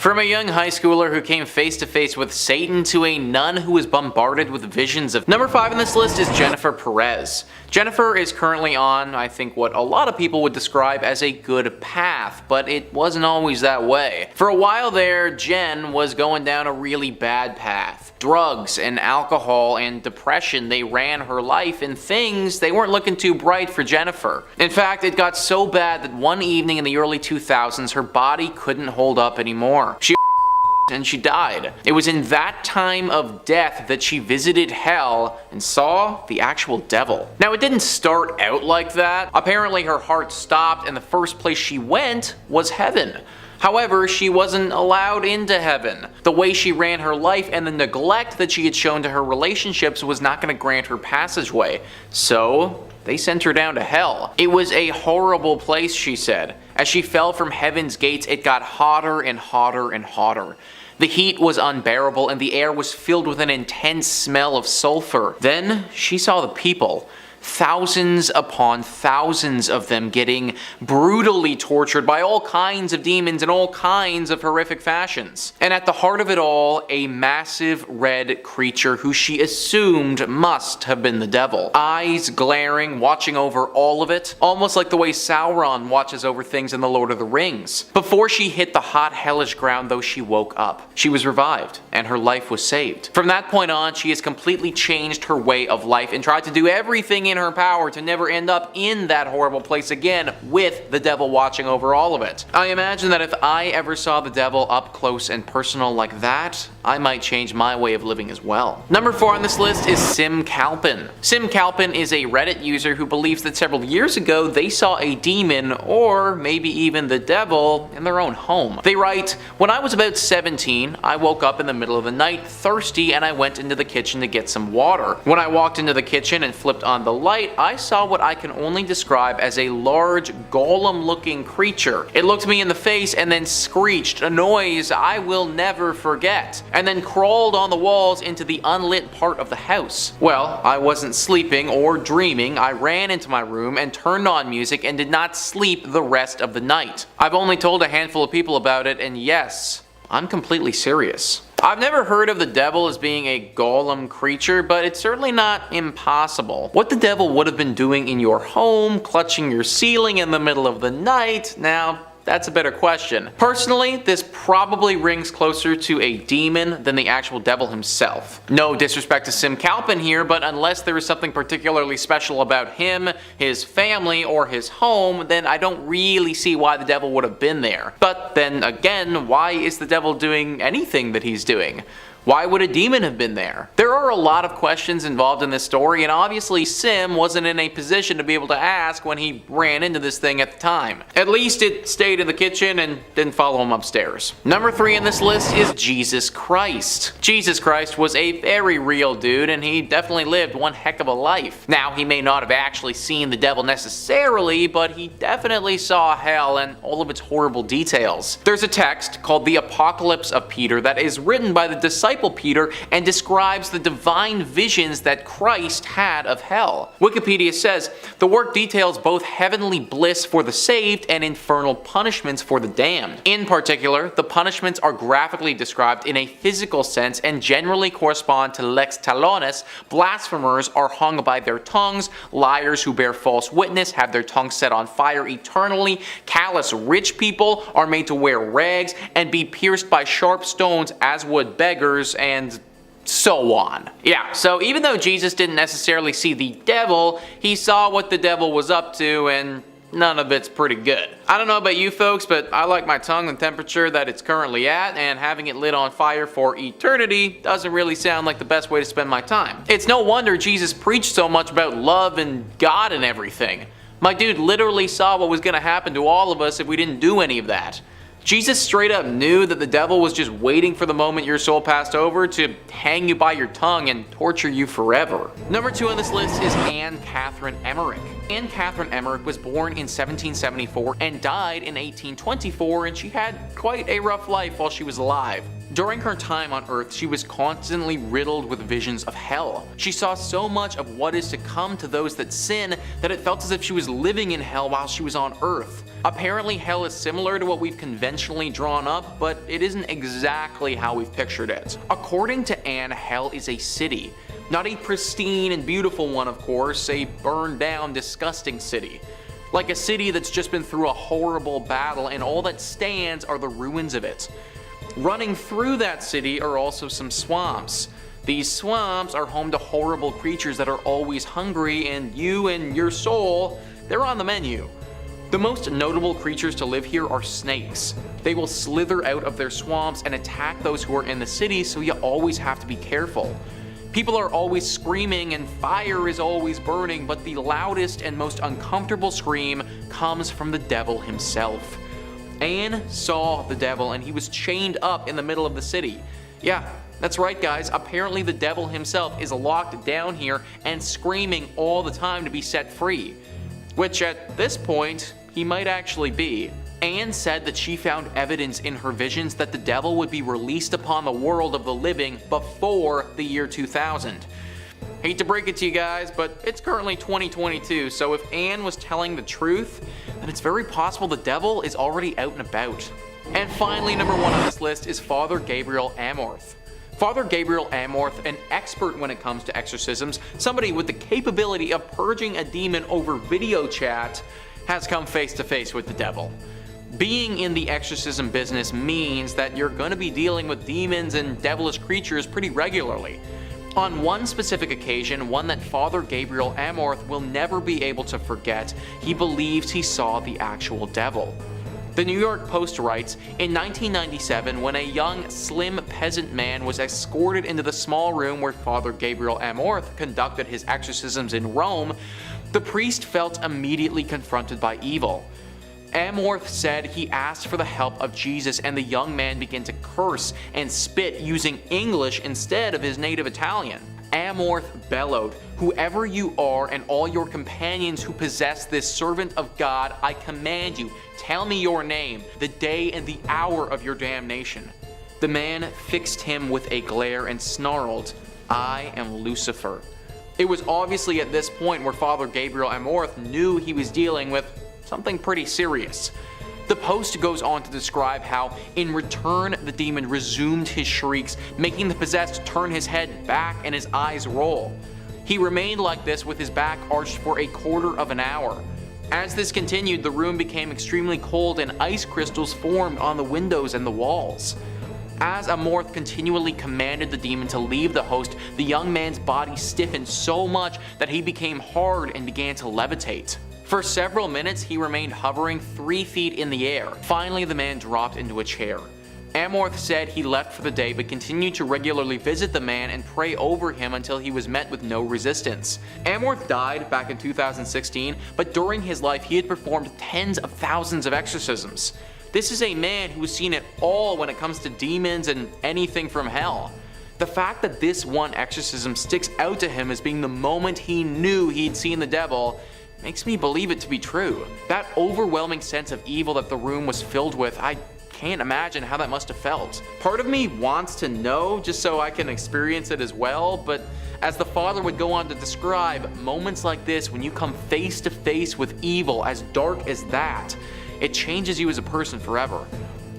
From a young high schooler who came face to face with Satan to a nun who was bombarded with visions of... Number 5 on this list is Jennifer Perez. Jennifer is currently on, I think, what a lot of people would describe as a good path, but it wasn't always that way. For a while there, Jen was going down a really bad path. Drugs and alcohol and depression, they ran her life, and things, they weren't looking too bright for Jennifer. In fact, it got so bad that one evening in the early 2000s, her body couldn't hold up anymore. And she died. It was in that time of death that she visited hell and saw the actual devil. Now, it didn't start out like that. Apparently her heart stopped and the first place she went was heaven. However, she wasn't allowed into heaven. The way she ran her life and the neglect that she had shown to her relationships was not going to grant her passageway. So they sent her down to hell. It was a horrible place, she said. As she fell from heaven's gates, it got hotter and hotter and hotter. The heat was unbearable and the air was filled with an intense smell of sulfur. Then she saw the people. Thousands upon thousands of them getting brutally tortured by all kinds of demons in all kinds of horrific fashions. And at the heart of it all, a massive red creature who she assumed must have been the devil. Eyes glaring, watching over all of it, almost like the way Sauron watches over things in The Lord of the Rings. Before she hit the hot hellish ground though, she woke up. She was revived, and her life was saved. From that point on, she has completely changed her way of life and tried to do everything in her power to never end up in that horrible place again with the devil watching over all of it. I imagine that if I ever saw the devil up close and personal like that, I might change my way of living as well. Number 4 on this list is Sim Calpin. Sim Calpin is a Reddit user who believes that several years ago they saw a demon, or maybe even the devil, in their own home. They write, "When I was about 17, I woke up in the middle of the night thirsty and I went into the kitchen to get some water. When I walked into the kitchen and flipped on the light, I saw what I can only describe as a large golem-looking creature. It looked me in the face and then screeched, a noise I will never forget, and then crawled on the walls into the unlit part of the house. Well, I wasn't sleeping or dreaming. I ran into my room and turned on music and did not sleep the rest of the night. I've only told a handful of people about it, and yes, I'm completely serious." I've never heard of the devil as being a golem creature, but it's certainly not impossible. What the devil would have been doing in your home, clutching your ceiling in the middle of the night, now, that's a better question. Personally, this probably rings closer to a demon than the actual devil himself. No disrespect to Sim Calpin here, but unless there is something particularly special about him, his family, or his home, then I don't really see why the devil would have been there. But then again, why is the devil doing anything that he's doing? Why would a demon have been there? There are a lot of questions involved in this story, and obviously Sim wasn't in a position to be able to ask when he ran into this thing at the time. At least it stayed in the kitchen and didn't follow him upstairs. Number 3 on this list is Jesus Christ. Jesus Christ was a very real dude, and he definitely lived one heck of a life. Now, he may not have actually seen the devil necessarily, but he definitely saw hell and all of its horrible details. There's a text called the Apocalypse of Peter that is written by the disciple Peter and describes the divine visions that Christ had of hell. Wikipedia says, the work details both heavenly bliss for the saved and infernal punishments for the damned. In particular, the punishments are graphically described in a physical sense and generally correspond to lex talionis. Blasphemers are hung by their tongues, liars who bear false witness have their tongues set on fire eternally, callous rich people are made to wear rags and be pierced by sharp stones as would beggars, and so on. Yeah, so even though Jesus didn't necessarily see the devil, he saw what the devil was up to, and none of it's pretty good. I don't know about you folks, but I like my tongue the temperature that it's currently at, and having it lit on fire for eternity doesn't really sound like the best way to spend my time. It's no wonder Jesus preached so much about love and God and everything. My dude literally saw what was going to happen to all of us if we didn't do any of that. Jesus straight up knew that the devil was just waiting for the moment your soul passed over to hang you by your tongue and torture you forever. Number 2 on this list is Anne Catherine Emmerich. Anne Catherine Emmerich was born in 1774 and died in 1824, and she had quite a rough life while she was alive. During her time on Earth, she was constantly riddled with visions of hell. She saw so much of what is to come to those that sin that it felt as if she was living in hell while she was on Earth. Apparently hell is similar to what we've conventionally drawn up, but it isn't exactly how we've pictured it. According to Anne, hell is a city. Not a pristine and beautiful one, of course, a burned down, disgusting city. Like a city that's just been through a horrible battle and all that stands are the ruins of it. Running through that city are also some swamps. These swamps are home to horrible creatures that are always hungry, and you and your soul, they're on the menu. The most notable creatures to live here are snakes. They will slither out of their swamps and attack those who are in the city, so you always have to be careful. People are always screaming and fire is always burning, but the loudest and most uncomfortable scream comes from the devil himself. Anne saw the devil and he was chained up in the middle of the city. Yeah, that's right guys, apparently the devil himself is locked down here and screaming all the time to be set free. Which at this point, he might actually be. Anne said that she found evidence in her visions that the devil would be released upon the world of the living before the year 2000. Hate to break it to you guys, but it's currently 2022, so if Anne was telling the truth, then it's very possible the devil is already out and about. And finally, number 1 on this list is Father Gabriel Amorth. Father Gabriel Amorth, an expert when it comes to exorcisms, somebody with the capability of purging a demon over video chat, has come face to face with the devil. Being in the exorcism business means that you're going to be dealing with demons and devilish creatures pretty regularly. On one specific occasion, one that Father Gabriel Amorth will never be able to forget, he believes he saw the actual devil. The New York Post writes, in 1997, when a young, slim peasant man was escorted into the small room where Father Gabriel Amorth conducted his exorcisms in Rome, the priest felt immediately confronted by evil. Amorth said he asked for the help of Jesus, and the young man began to curse and spit using English instead of his native Italian. Amorth bellowed, "Whoever you are and all your companions who possess this servant of God, I command you, tell me your name, the day and the hour of your damnation." The man fixed him with a glare and snarled, "I am Lucifer." It was obviously at this point where Father Gabriel Amorth knew he was dealing with something pretty serious. The Post goes on to describe how, in return, the demon resumed his shrieks, making the possessed turn his head back and his eyes roll. He remained like this with his back arched for a quarter of an hour. As this continued, the room became extremely cold and ice crystals formed on the windows and the walls. As Amorth continually commanded the demon to leave the host, the young man's body stiffened so much that he became hard and began to levitate. For several minutes, he remained hovering 3 feet in the air. Finally, the man dropped into a chair. Amorth said he left for the day but continued to regularly visit the man and pray over him until he was met with no resistance. Amorth died back in 2016, but during his life he had performed tens of thousands of exorcisms. This is a man who has seen it all when it comes to demons and anything from hell. The fact that this one exorcism sticks out to him as being the moment he knew he'd seen the devil makes me believe it to be true. That overwhelming sense of evil that the room was filled with, I can't imagine how that must have felt. Part of me wants to know just so I can experience it as well, but as the father would go on to describe, moments like this when you come face to face with evil as dark as that, it changes you as a person forever.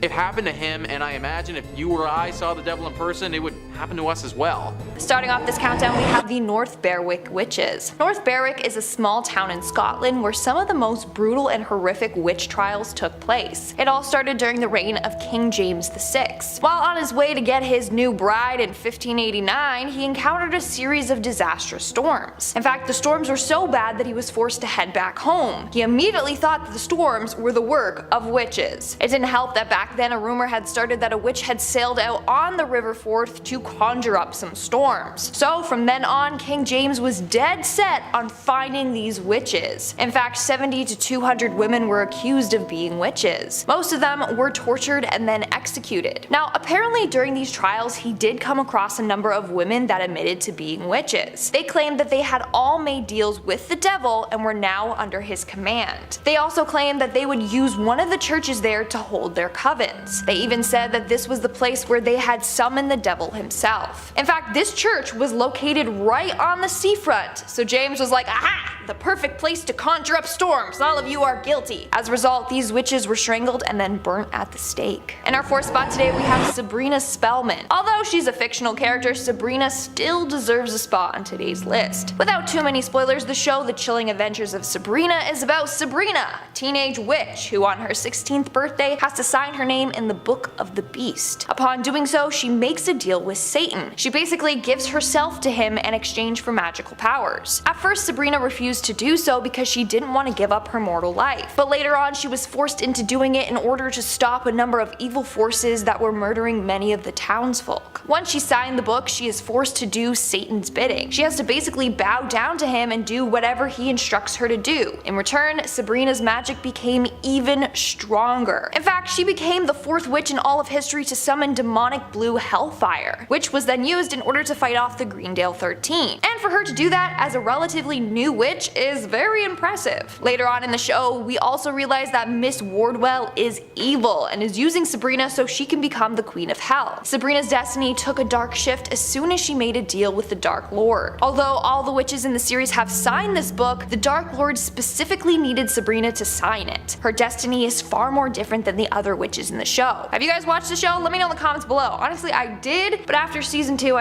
It happened to him, and I imagine if you or I saw the devil in person, it would happen to us as well. Starting off this countdown, we have the North Berwick Witches. North Berwick is a small town in Scotland where some of the most brutal and horrific witch trials took place. It all started during the reign of King James VI. While on his way to get his new bride in 1589, he encountered a series of disastrous storms. In fact, the storms were so bad that he was forced to head back home. He immediately thought that the storms were the work of witches. It didn't help that back then a rumor had started that a witch had sailed out on the River Forth to conjure up some storms. So from then on, King James was dead set on finding these witches. In fact, 70 to 200 women were accused of being witches. Most of them were tortured and then executed. Now, apparently during these trials, he did come across a number of women that admitted to being witches. They claimed that they had all made deals with the devil and were now under his command. They also claimed that they would use one of the churches there to hold their covens. They even said that this was the place where they had summoned the devil himself. In fact, this church was located right on the seafront, so James was like, aha! The perfect place to conjure up storms. All of you are guilty. As a result, these witches were strangled and then burnt at the stake. In our fourth spot today, we have Sabrina Spellman. Although she's a fictional character, Sabrina still deserves a spot on today's list. Without too many spoilers, the show The Chilling Adventures of Sabrina is about Sabrina, a teenage witch who on her 16th birthday has to sign her name in the Book of the Beast. Upon doing so, she makes a deal with Satan. She basically gives herself to him in exchange for magical powers. At first, Sabrina refused to do so because she didn't want to give up her mortal life, but later on she was forced into doing it in order to stop a number of evil forces that were murdering many of the townsfolk. Once she signed the book, she is forced to do Satan's bidding. She has to basically bow down to him and do whatever he instructs her to do. In return, Sabrina's magic became even stronger. In fact, she became the fourth witch in all of history to summon demonic blue hellfire, which was then used in order to fight off the Greendale 13. And for her to do that as a relatively new witch is very impressive. Later on in the show, we also realize that Miss Wardwell is evil and is using Sabrina so she can become the Queen of Hell. Sabrina's destiny took a dark shift as soon as she made a deal with the Dark Lord. Although all the witches in the series have signed this book, the Dark Lord specifically needed Sabrina to sign it. Her destiny is far more different than the other witches in the show. Have you guys watched the show? Let me know in the comments below. Honestly, I did, but after season 2,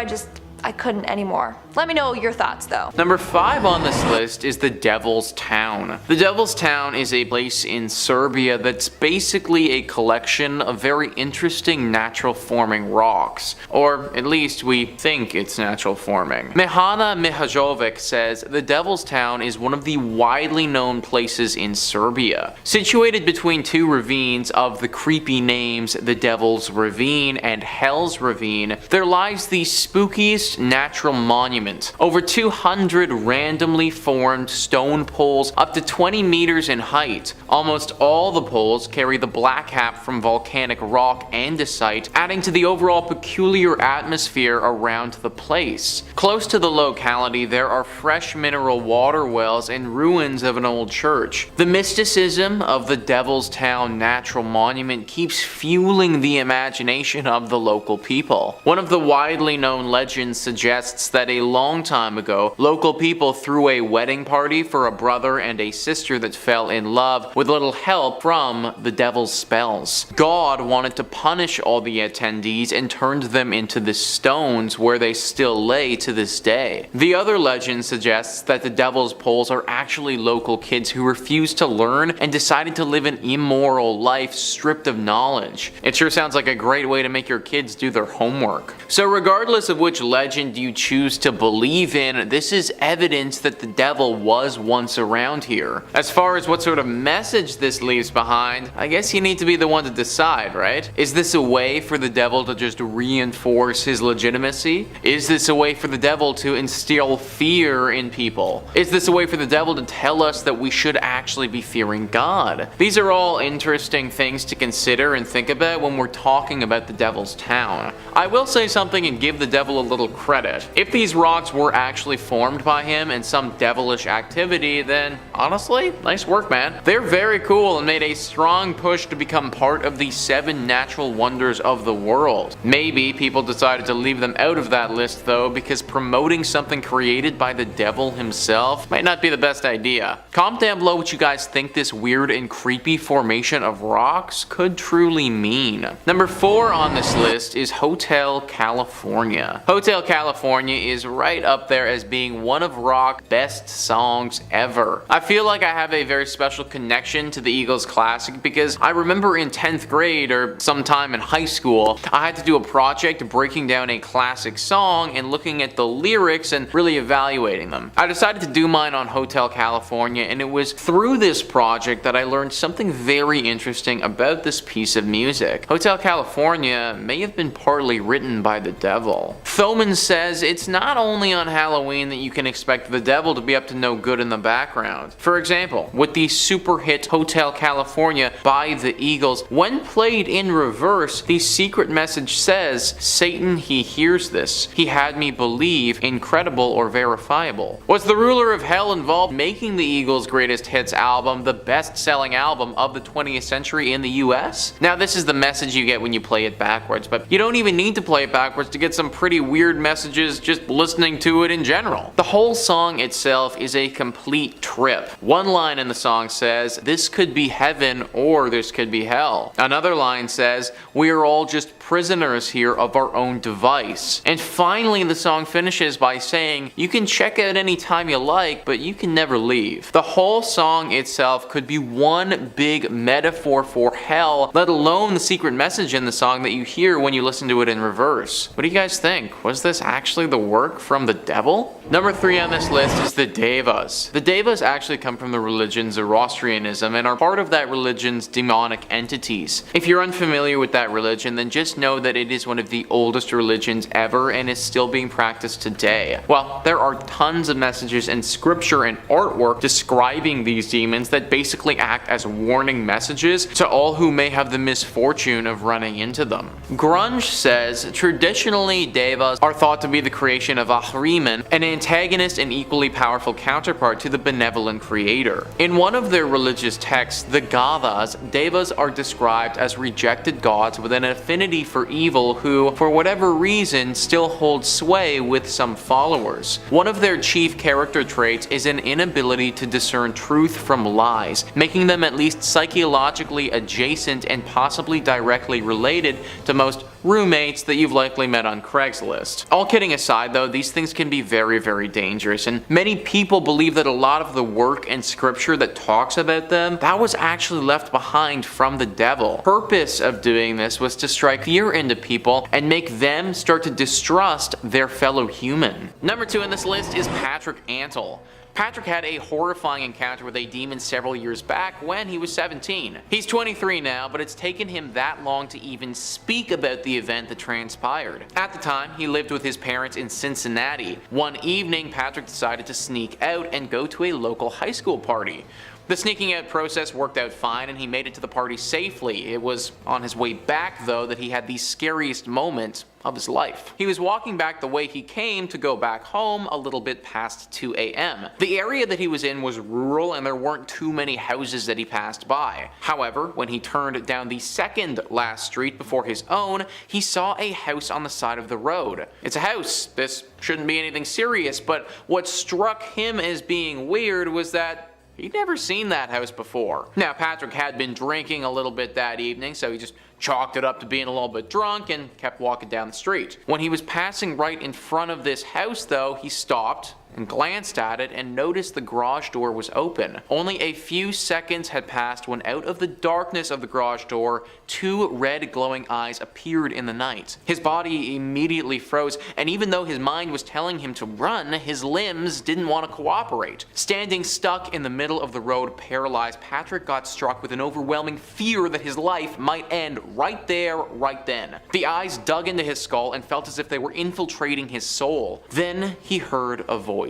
I couldn't anymore. Let me know your thoughts though. Number 5 on this list is the Devil's Town. The Devil's Town is a place in Serbia that's basically a collection of very interesting natural forming rocks, or at least we think it's natural forming. Mehana Mihajovic says the Devil's Town is one of the widely known places in Serbia. Situated between two ravines of the creepy names the Devil's Ravine and Hell's Ravine, there lies the spookiest natural monument. Over 200 randomly formed stone poles up to 20 meters in height. Almost all the poles carry the black cap from volcanic rock andesite, adding to the overall peculiar atmosphere around the place. Close to the locality, there are fresh mineral water wells and ruins of an old church. The mysticism of the Devil's Town Natural Monument keeps fueling the imagination of the local people. One of the widely known legends suggests that a long time ago, local people threw a wedding party for a brother and a sister that fell in love with little help from the devil's spells. God wanted to punish all the attendees and turned them into the stones where they still lay to this day. The other legend suggests that the devil's poles are actually local kids who refused to learn and decided to live an immoral life stripped of knowledge. It sure sounds like a great way to make your kids do their homework. So regardless of which legend you choose to believe in, this is evidence that the devil was once around here. As far as what sort of message this leaves behind, I guess you need to be the one to decide, right? Is this a way for the devil to just reinforce his legitimacy? Is this a way for the devil to instill fear in people? Is this a way for the devil to tell us that we should actually be fearing God? These are all interesting things to consider and think about when we're talking about the Devil's Town. I will say something and give the devil a little credit. If these rocks were actually formed by him in some devilish activity, then honestly, nice work, man. They're very cool and made a strong push to become part of the 7 natural wonders of the world. Maybe people decided to leave them out of that list though, because promoting something created by the devil himself might not be the best idea. Comment down below what you guys think this weird and creepy formation of rocks could truly mean. Number 4 on this list is Hotel California. Hotel California is right up there as being one of rock's best songs ever. I feel like I have a very special connection to the Eagles classic because I remember in 10th grade or sometime in high school, I had to do a project breaking down a classic song and looking at the lyrics and really evaluating them. I decided to do mine on Hotel California, and it was through this project that I learned something very interesting about this piece of music. Hotel California may have been partly written by the devil. Thoman says it's not only on Halloween that you can expect the devil to be up to no good in the background. For example, with the super hit Hotel California by the Eagles, when played in reverse, the secret message says, "Satan, he hears this. He had me believe incredible or verifiable." Was the ruler of hell involved making the Eagles' greatest hits album the best-selling album of the 20th century in the US? Now, this is the message you get when you play it backwards, but you don't even need to play it backwards to get some pretty weird messages just listening to it in general. The whole song itself is a complete trip. One line in the song says, "This could be heaven or this could be hell." Another line says, "We are all just prisoners here of our own device." And finally, the song finishes by saying, "You can check out any time you like, but you can never leave." The whole song itself could be one big metaphor for hell, let alone the secret message in the song that you hear when you listen to it in reverse. What do you guys think? Was this actually the work from the devil? Number 3 on this list is the Devas. The Devas actually come from the religion Zoroastrianism and are part of that religion's demonic entities. If you're unfamiliar with that religion, then just know that it is one of the oldest religions ever and is still being practiced today. Well, there are tons of messages in scripture and artwork describing these demons that basically act as warning messages to all who may have the misfortune of running into them. Grunge says, traditionally Devas are thought to be the creation of Ahriman, an antagonist and equally powerful counterpart to the benevolent creator. In one of their religious texts, the Gathas, Devas are described as rejected gods with an affinity for evil who, for whatever reason, still hold sway with some followers. One of their chief character traits is an inability to discern truth from lies, making them at least psychologically adjacent and possibly directly related to most roommates that you've likely met on Craigslist. All kidding aside though, these things can be very, very dangerous, and many people believe that a lot of the work and scripture that talks about them, that was actually left behind from the devil. The purpose of doing this was to strike fear into people and make them start to distrust their fellow human. Number 2 on this list is Patrick Antle. Patrick had a horrifying encounter with a demon several years back when he was 17. He's 23 now, but it's taken him that long to even speak about the event that transpired. At the time, he lived with his parents in Cincinnati. One evening, Patrick decided to sneak out and go to a local high school party. The sneaking out process worked out fine and he made it to the party safely. It was on his way back though that he had the scariest moment of his life. He was walking back the way he came to go back home a little bit past 2 a.m. The area that he was in was rural and there weren't too many houses that he passed by. However, when he turned down the second last street before his own, he saw a house on the side of the road. It's a house. This shouldn't be anything serious, but what struck him as being weird was that he'd never seen that house before. Now, Patrick had been drinking a little bit that evening, so he just chalked it up to being a little bit drunk and kept walking down the street. When he was passing right in front of this house though, he stopped and glanced at it and noticed the garage door was open. Only a few seconds had passed when out of the darkness of the garage door, 2 red glowing eyes appeared in the night. His body immediately froze, and even though his mind was telling him to run, his limbs didn't want to cooperate. Standing stuck in the middle of the road, paralyzed, Patrick got struck with an overwhelming fear that his life might end right there, right then. The eyes dug into his skull and felt as if they were infiltrating his soul. Then he heard a voice.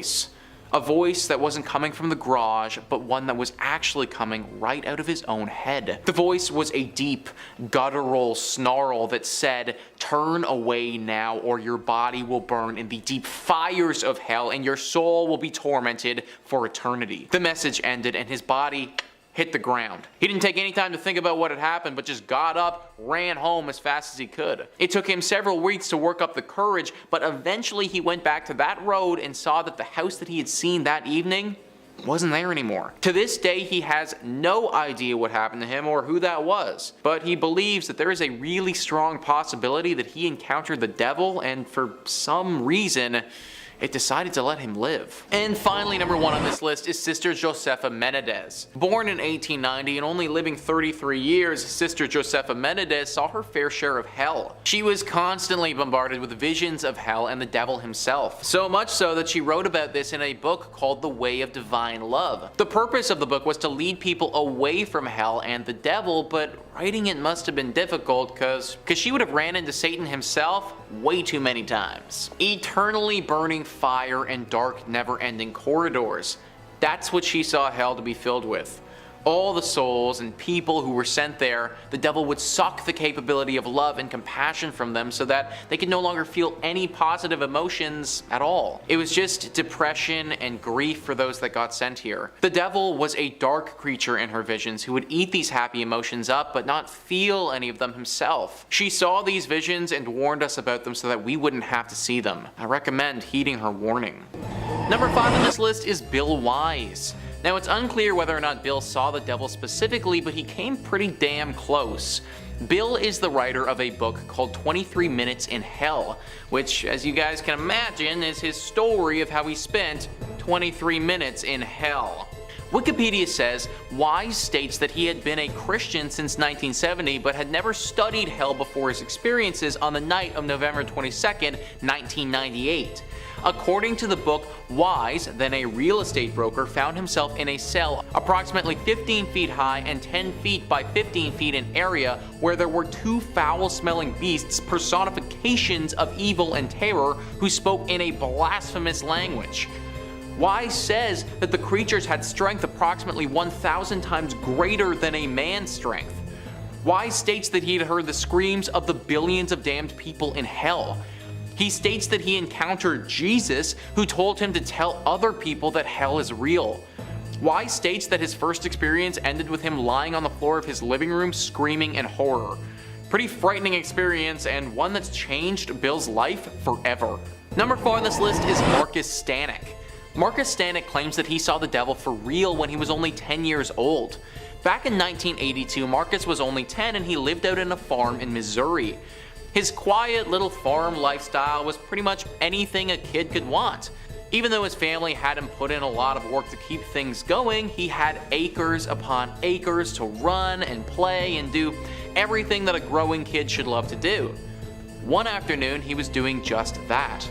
A voice that wasn't coming from the garage, but one that was actually coming right out of his own head. The voice was a deep, guttural snarl that said, "Turn away now or your body will burn in the deep fires of hell and your soul will be tormented for eternity." The message ended and his body hit the ground. He didn't take any time to think about what had happened, but just got up, ran home as fast as he could. It took him several weeks to work up the courage, but eventually he went back to that road and saw that the house that he had seen that evening wasn't there anymore. To this day, he has no idea what happened to him or who that was, but he believes that there is a really strong possibility that he encountered the devil, and for some reason, it decided to let him live. And finally, number 1 on this list is Sister Josefa Menendez. Born in 1890 and only living 33 years, Sister Josefa Menendez saw her fair share of hell. She was constantly bombarded with visions of hell and the devil himself. So much so that she wrote about this in a book called The Way of Divine Love. The purpose of the book was to lead people away from hell and the devil, but writing it must have been difficult because she would have ran into Satan himself way too many times. Eternally burning fire and dark, never-ending corridors. That's what she saw hell to be filled with. All the souls and people who were sent there, the devil would suck the capability of love and compassion from them so that they could no longer feel any positive emotions at all. It was just depression and grief for those that got sent here. The devil was a dark creature in her visions who would eat these happy emotions up but not feel any of them himself. She saw these visions and warned us about them so that we wouldn't have to see them. I recommend heeding her warning. Number 5 on this list is Bill Wise. Now, it's unclear whether or not Bill saw the devil specifically, but he came pretty damn close. Bill is the writer of a book called 23 Minutes in Hell, which, as you guys can imagine, is his story of how he spent 23 minutes in hell. Wikipedia says Wise states that he had been a Christian since 1970 but had never studied hell before his experiences on the night of November 22nd, 1998. According to the book, Wise, then a real estate broker, found himself in a cell approximately 15 feet high and 10 feet by 15 feet in area where there were 2 foul-smelling beasts, personifications of evil and terror, who spoke in a blasphemous language. Wise says that the creatures had strength approximately 1,000 times greater than a man's strength. Wise states that he had heard the screams of the billions of damned people in hell. He states that he encountered Jesus, who told him to tell other people that hell is real. Wise states that his first experience ended with him lying on the floor of his living room screaming in horror. Pretty frightening experience, and one that's changed Bill's life forever. Number 4 on this list is Marcus Stanek. Marcus Stanek claims that he saw the devil for real when he was only 10 years old. Back in 1982, Marcus was only 10 and he lived out in a farm in Missouri. His quiet little farm lifestyle was pretty much anything a kid could want. Even though his family had him put in a lot of work to keep things going, he had acres upon acres to run and play and do everything that a growing kid should love to do. One afternoon, he was doing just that.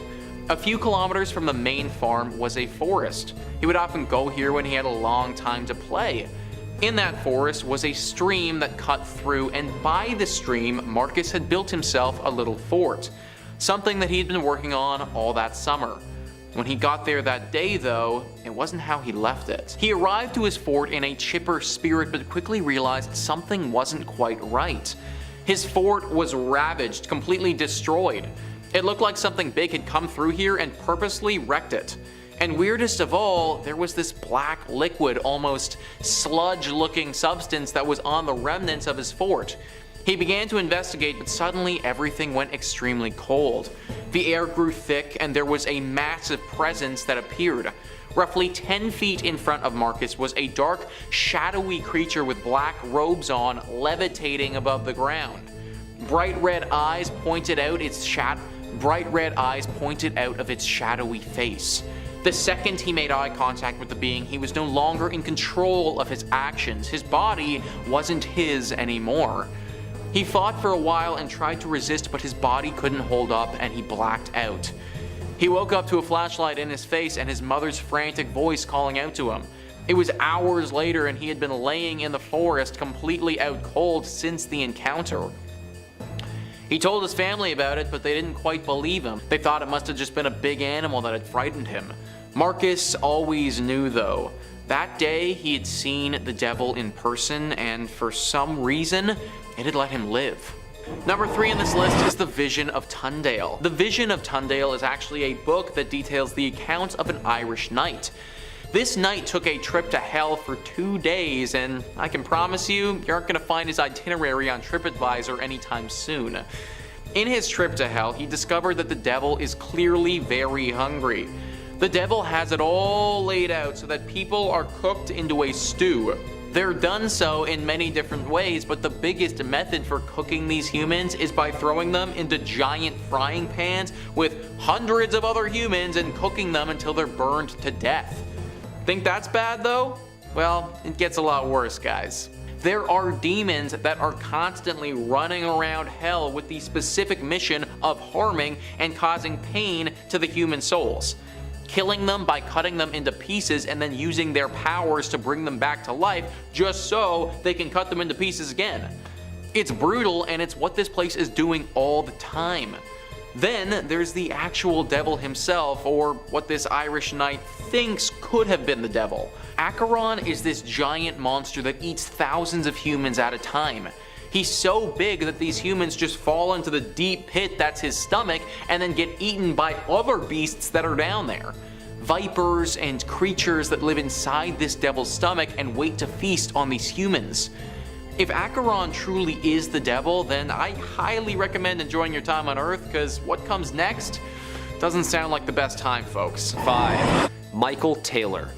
A few kilometers from the main farm was a forest. He would often go here when he had a long time to play. In that forest was a stream that cut through, and by the stream, Marcus had built himself a little fort, something that he had been working on all that summer. When he got there that day, though, it wasn't how he left it. He arrived to his fort in a chipper spirit, but quickly realized something wasn't quite right. His fort was ravaged, completely destroyed. It looked like something big had come through here and purposely wrecked it. And weirdest of all, there was this black liquid, almost sludge-looking substance that was on the remnants of his fort. He began to investigate, but suddenly everything went extremely cold. The air grew thick, and there was a massive presence that appeared. Roughly 10 feet in front of Marcus was a dark, shadowy creature with black robes on, levitating above the ground. Bright red eyes pointed out of its shadowy face. The second he made eye contact with the being, he was no longer in control of his actions. His body wasn't his anymore. He fought for a while and tried to resist, but his body couldn't hold up and he blacked out. He woke up to a flashlight in his face and his mother's frantic voice calling out to him. It was hours later and he had been laying in the forest completely out cold since the encounter. He told his family about it, but they didn't quite believe him. They thought it must have just been a big animal that had frightened him. Marcus always knew, though. That day, he had seen the devil in person, and for some reason, it had let him live. Number 3 on this list is The Vision of Tundale. The Vision of Tundale is actually a book that details the account of an Irish knight. This knight took a trip to hell for 2 days, and I can promise you aren't going to find his itinerary on TripAdvisor anytime soon. In his trip to hell, he discovered that the devil is clearly very hungry. The devil has it all laid out so that people are cooked into a stew. They're done so in many different ways, but the biggest method for cooking these humans is by throwing them into giant frying pans with hundreds of other humans and cooking them until they're burned to death. Think that's bad though? Well, it gets a lot worse, guys. There are demons that are constantly running around hell with the specific mission of harming and causing pain to the human souls. Killing them by cutting them into pieces and then using their powers to bring them back to life just so they can cut them into pieces again. It's brutal, and it's what this place is doing all the time. Then there's the actual devil himself, or what this Irish knight thinks could have been the devil. Acheron is this giant monster that eats thousands of humans at a time. He's so big that these humans just fall into the deep pit that's his stomach and then get eaten by other beasts that are down there. Vipers and creatures that live inside this devil's stomach and wait to feast on these humans. If Acheron truly is the devil, then I highly recommend enjoying your time on Earth, because what comes next doesn't sound like the best time, folks. 5. Michael Taylor.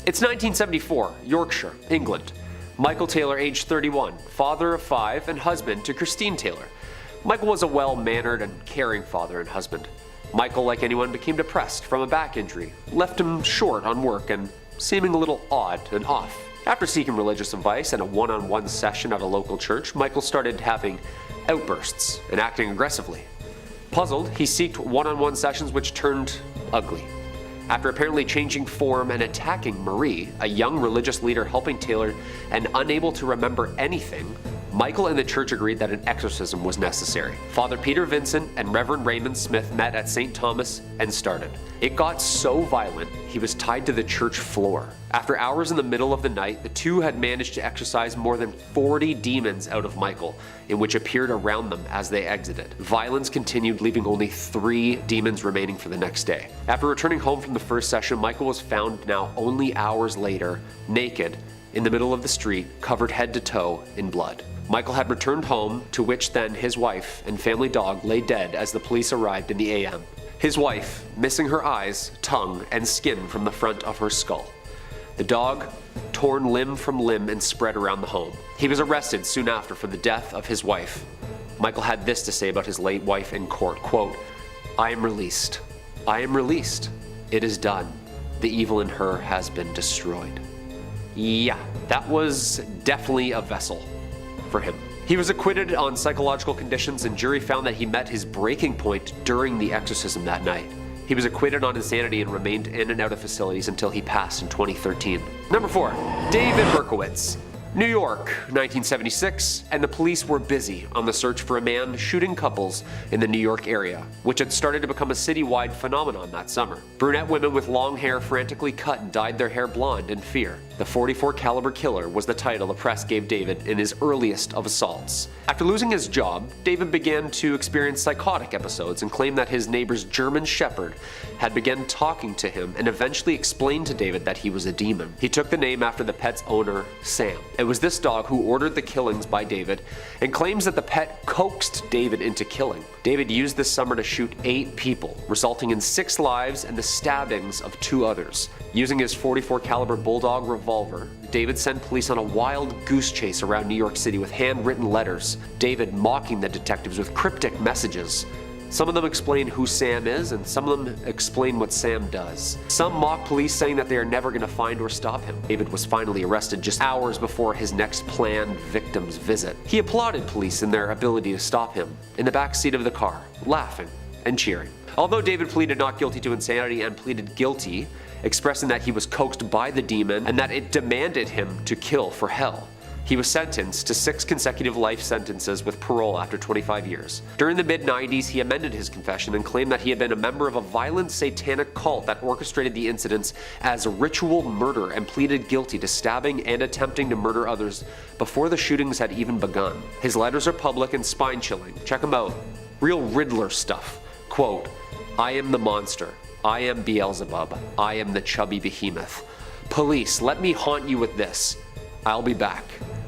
It's 1974, Yorkshire, England. Michael Taylor, age 31, father of 5 and husband to Christine Taylor. Michael was a well-mannered and caring father and husband. Michael, like anyone, became depressed from a back injury, left him short on work and seeming a little odd and off. After seeking religious advice and a one-on-one session at a local church, Michael started having outbursts and acting aggressively. Puzzled, he sought one-on-one sessions which turned ugly. After apparently changing form and attacking Marie, a young religious leader helping Taylor and unable to remember anything, Michael and the church agreed that an exorcism was necessary. Father Peter Vincent and Reverend Raymond Smith met at St. Thomas and started. It got so violent, he was tied to the church floor. After hours in the middle of the night, the two had managed to exorcise more than 40 demons out of Michael, in which appeared around them as they exited. Violence continued, leaving only 3 demons remaining for the next day. After returning home from the first session, Michael was found now only hours later, naked, in the middle of the street, covered head to toe in blood. Michael had returned home, to which then his wife and family dog lay dead as the police arrived in the AM. His wife, missing her eyes, tongue, and skin from the front of her skull. The dog, torn limb from limb and spread around the home. He was arrested soon after for the death of his wife. Michael had this to say about his late wife in court, quote, "I am released. I am released. It is done. The evil in her has been destroyed." Yeah, that was definitely a vessel for him. He was acquitted on psychological conditions, and jury found that he met his breaking point during the exorcism that night. He was acquitted on insanity and remained in and out of facilities until he passed in 2013. Number 4, David Berkowitz. New York, 1976, and the police were busy on the search for a man shooting couples in the New York area, which had started to become a citywide phenomenon that summer. Brunette women with long hair frantically cut and dyed their hair blonde in fear. The .44 caliber killer was the title the press gave David in his earliest of assaults. After losing his job, David began to experience psychotic episodes and claimed that his neighbor's German shepherd had begun talking to him and eventually explained to David that he was a demon. He took the name after the pet's owner, Sam. It was this dog who ordered the killings by David and claims that the pet coaxed David into killing. David used this summer to shoot 8 people, resulting in 6 lives and the stabbings of 2 others. Using his .44 caliber bulldog revolver, David sent police on a wild goose chase around New York City with handwritten letters, David mocking the detectives with cryptic messages. Some of them explain who Sam is, and some of them explain what Sam does. Some mock police, saying that they are never going to find or stop him. David was finally arrested just hours before his next planned victim's visit. He applauded police in their ability to stop him, in the back seat of the car, laughing and cheering. Although David pleaded not guilty to insanity and pleaded guilty, expressing that he was coaxed by the demon and that it demanded him to kill for hell, he was sentenced to 6 consecutive life sentences with parole after 25 years. During the mid-90s, he amended his confession and claimed that he had been a member of a violent satanic cult that orchestrated the incidents as ritual murder and pleaded guilty to stabbing and attempting to murder others before the shootings had even begun. His letters are public and spine-chilling. Check them out. Real Riddler stuff. Quote, "I am the monster. I am Beelzebub. I am the chubby behemoth. Police, let me haunt you with this. I'll be back.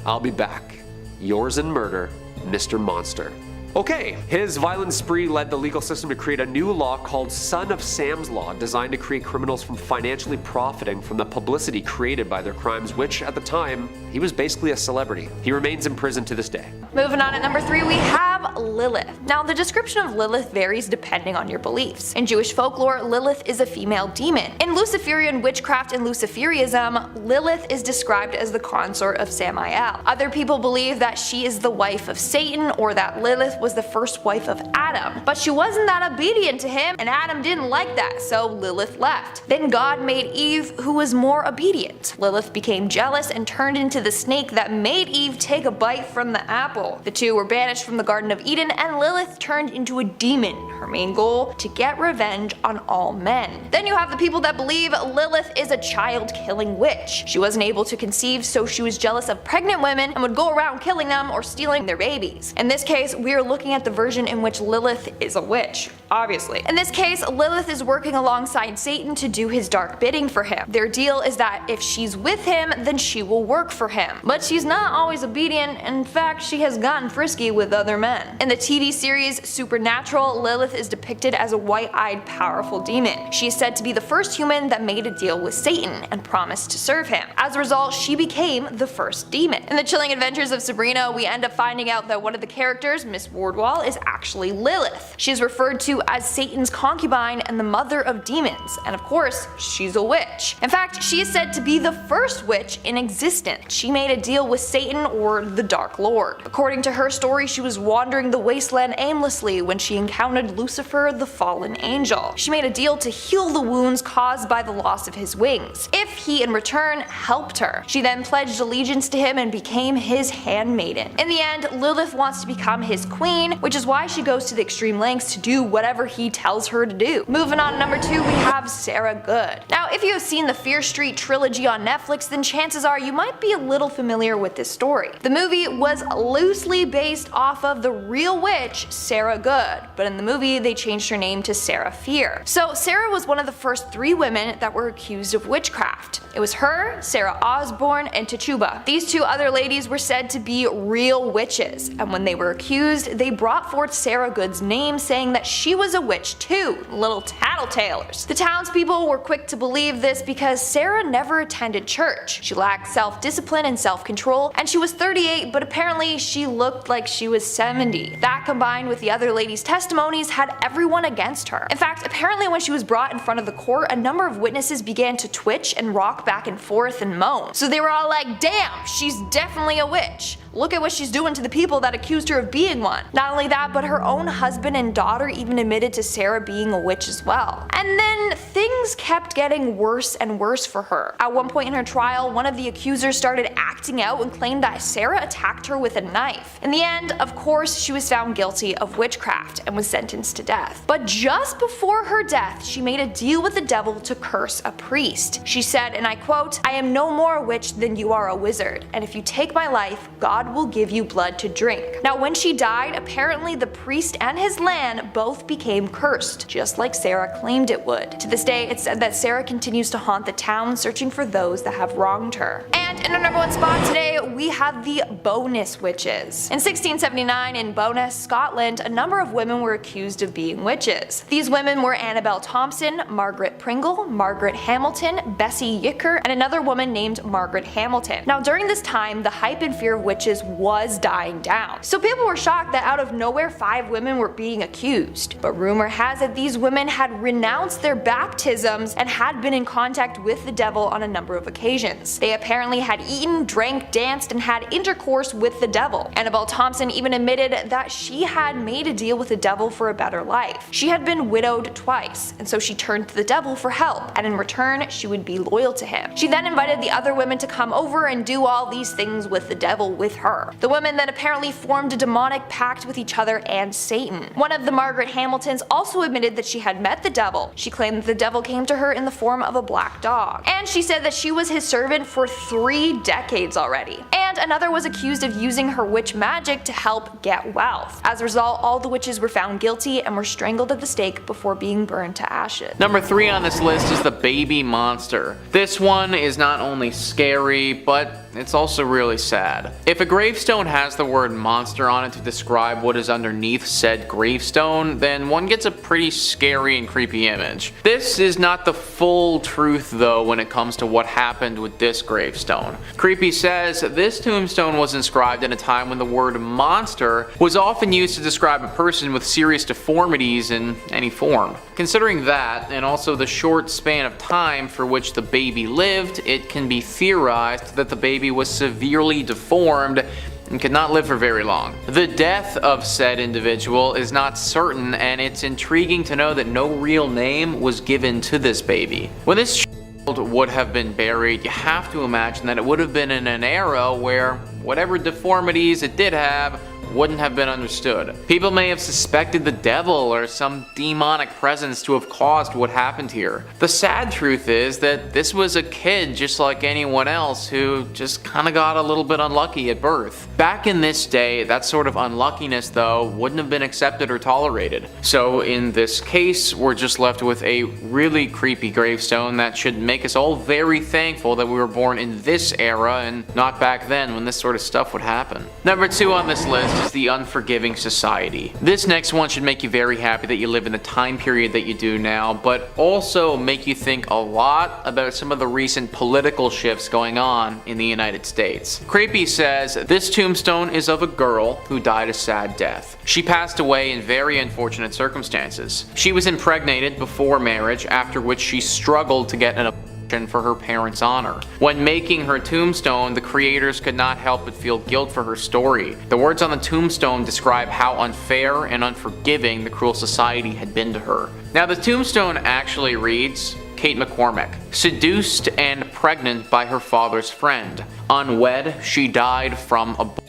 I'll be back. Yours in murder, Mr. Monster. Okay, his violent spree led the legal system to create a new law called Son of Sam's Law, designed to create criminals from financially profiting from the publicity created by their crimes, which at the time, he was basically a celebrity. He remains in prison to this day. Moving on at number 3, we have Lilith. Now, the description of Lilith varies depending on your beliefs. In Jewish folklore, Lilith is a female demon. In Luciferian witchcraft and Luciferianism, Lilith is described as the consort of Samael. Other people believe that she is the wife of Satan, or that Lilith was the first wife of Adam. But she wasn't that obedient to him, and Adam didn't like that, so Lilith left. Then God made Eve, who was more obedient. Lilith became jealous and turned into the snake that made Eve take a bite from the apple. The two were banished from the Garden of Eden, and Lilith turned into a demon. Her main goal, to get revenge on all men. Then you have the people that believe Lilith is a child-killing witch. She wasn't able to conceive, so she was jealous of pregnant women and would go around killing them or stealing their babies. In this case, we are looking at the version in which Lilith is a witch, obviously. In this case, Lilith is working alongside Satan to do his dark bidding for him. Their deal is that if she's with him, then she will work for him. But she's not always obedient. In fact, she has gotten frisky with other men. In the TV series Supernatural, Lilith is depicted as a white-eyed, powerful demon. She is said to be the first human that made a deal with Satan and promised to serve him. As a result, she became the first demon. In the chilling adventures of Sabrina, we end up finding out that one of the characters, Miss Wardwell, is actually Lilith. She is referred to as Satan's concubine and the mother of demons, and of course, she's a witch. In fact, she is said to be the first witch in existence. She made a deal with Satan, or the Dark Lord. According to her story, she was wandering the wasteland aimlessly when she encountered Lucifer, the fallen angel. She made a deal to heal the wounds caused by the loss of his wings, if he in return helped her. She then pledged allegiance to him and became his handmaiden. In the end, Lilith wants to become his queen, which is why she goes to the extreme lengths to do whatever he tells her to do. Moving on to number 2, we have Sarah Good. Now, if you have seen the Fear Street trilogy on Netflix, then chances are you might be a little familiar with this story. The movie was loosely based off of the real witch, Sarah Good, but in the movie they changed her name to Sarah Fear. So Sarah was one of the first 3 women that were accused of witchcraft. It was her, Sarah Osborne, and Tituba. These 2 other ladies were said to be real witches, and when they were accused, they brought forth Sarah Good's name, saying that she was a witch too. Little tattletalers. The townspeople were quick to believe this because Sarah never attended church. She lacked self-discipline and self-control, and she was 38, but apparently she looked like she was 70. That, combined with the other ladies' testimonies, had everyone against her. In fact, apparently when she was brought in front of the court, a number of witnesses began to twitch and rock back and forth and moan. So they were all like, damn, she's definitely a witch. Look at what she's doing to the people that accused her of being one. Not only that, but her own husband and daughter even admitted to Sarah being a witch as well. And then things kept getting worse and worse for her. At one point in her trial, one of the accusers started acting out and claimed that Sarah attacked her with a knife. In the end, of course, she was found guilty of witchcraft and was sentenced to death. But just before her death, she made a deal with the devil to curse a priest. She said, and I quote, "I am no more a witch than you are a wizard, and if you take my life, God will give you blood to drink." Now, when she died, apparently the priest and his land both became cursed, just like Sarah claimed it would. To this day, it's said that Sarah continues to haunt the town, searching for those that have wronged her. And in our number 1 spot today, we have the Bowness witches. In 1679 in Bowness, Scotland, a number of women were accused of being witches. These women were Annabel Thompson, Margaret Pringle, Margaret Hamilton, Bessie Yicker, and another woman named Margaret Hamilton. Now, during this time, the hype and fear of witches was dying down. So people were shocked that out of nowhere 5 women were being accused. But rumor has it these women had renounced their baptisms and had been in contact with the devil on a number of occasions. They apparently had eaten, drank, danced, and had intercourse with the devil. Annabel Thompson even admitted that she had made a deal with the devil for a better life. She had been widowed twice, and so she turned to the devil for help, and in return she would be loyal to him. She then invited the other women to come over and do all these things with the devil with her. The women then apparently formed a demonic pact with each other and Satan. One of the Margaret Hamiltons also admitted that she had met the devil. She claimed that the devil came to her in the form of a black dog, and she said that she was his servant for 3 decades already. And another was accused of using her witch magic to help get wealth. As a result, all the witches were found guilty and were strangled at the stake before being burned to ashes. Number 3 on this list is the baby monster. This one is not only scary, but it's also really sad. If a gravestone has the word monster on it to describe what is underneath said gravestone, then one gets a pretty scary and creepy image. This is not the full truth though when it comes to what happened with this gravestone. Creepy says this tombstone was inscribed in a time when the word monster was often used to describe a person with serious deformities in any form. Considering that, and also the short span of time for which the baby lived, it can be theorized that the baby was severely deformed and could not live for very long. The death of said individual is not certain, and it's intriguing to know that no real name was given to this baby. When this child would have been buried, you have to imagine that it would have been in an era where whatever deformities it did have wouldn't have been understood. People may have suspected the devil or some demonic presence to have caused what happened here. The sad truth is that this was a kid just like anyone else who just kinda got a little bit unlucky at birth. Back in this day, that sort of unluckiness though wouldn't have been accepted or tolerated. So in this case, we're just left with a really creepy gravestone that should make us all very thankful that we were born in this era and not back then when this sort of stuff would happen. Number 2 on this list is the Unforgiving Society. This next one should make you very happy that you live in the time period that you do now, but also make you think a lot about some of the recent political shifts going on in the United States. Creepy says this tombstone is of a girl who died a sad death. She passed away in very unfortunate circumstances. She was impregnated before marriage, after which she struggled to get an abortion for her parents' honor. When making her tombstone, the creators could not help but feel guilt for her story. The words on the tombstone describe how unfair and unforgiving the cruel society had been to her. Now the tombstone actually reads, Kate McCormick, seduced and pregnant by her father's friend. Unwed, she died from abortion,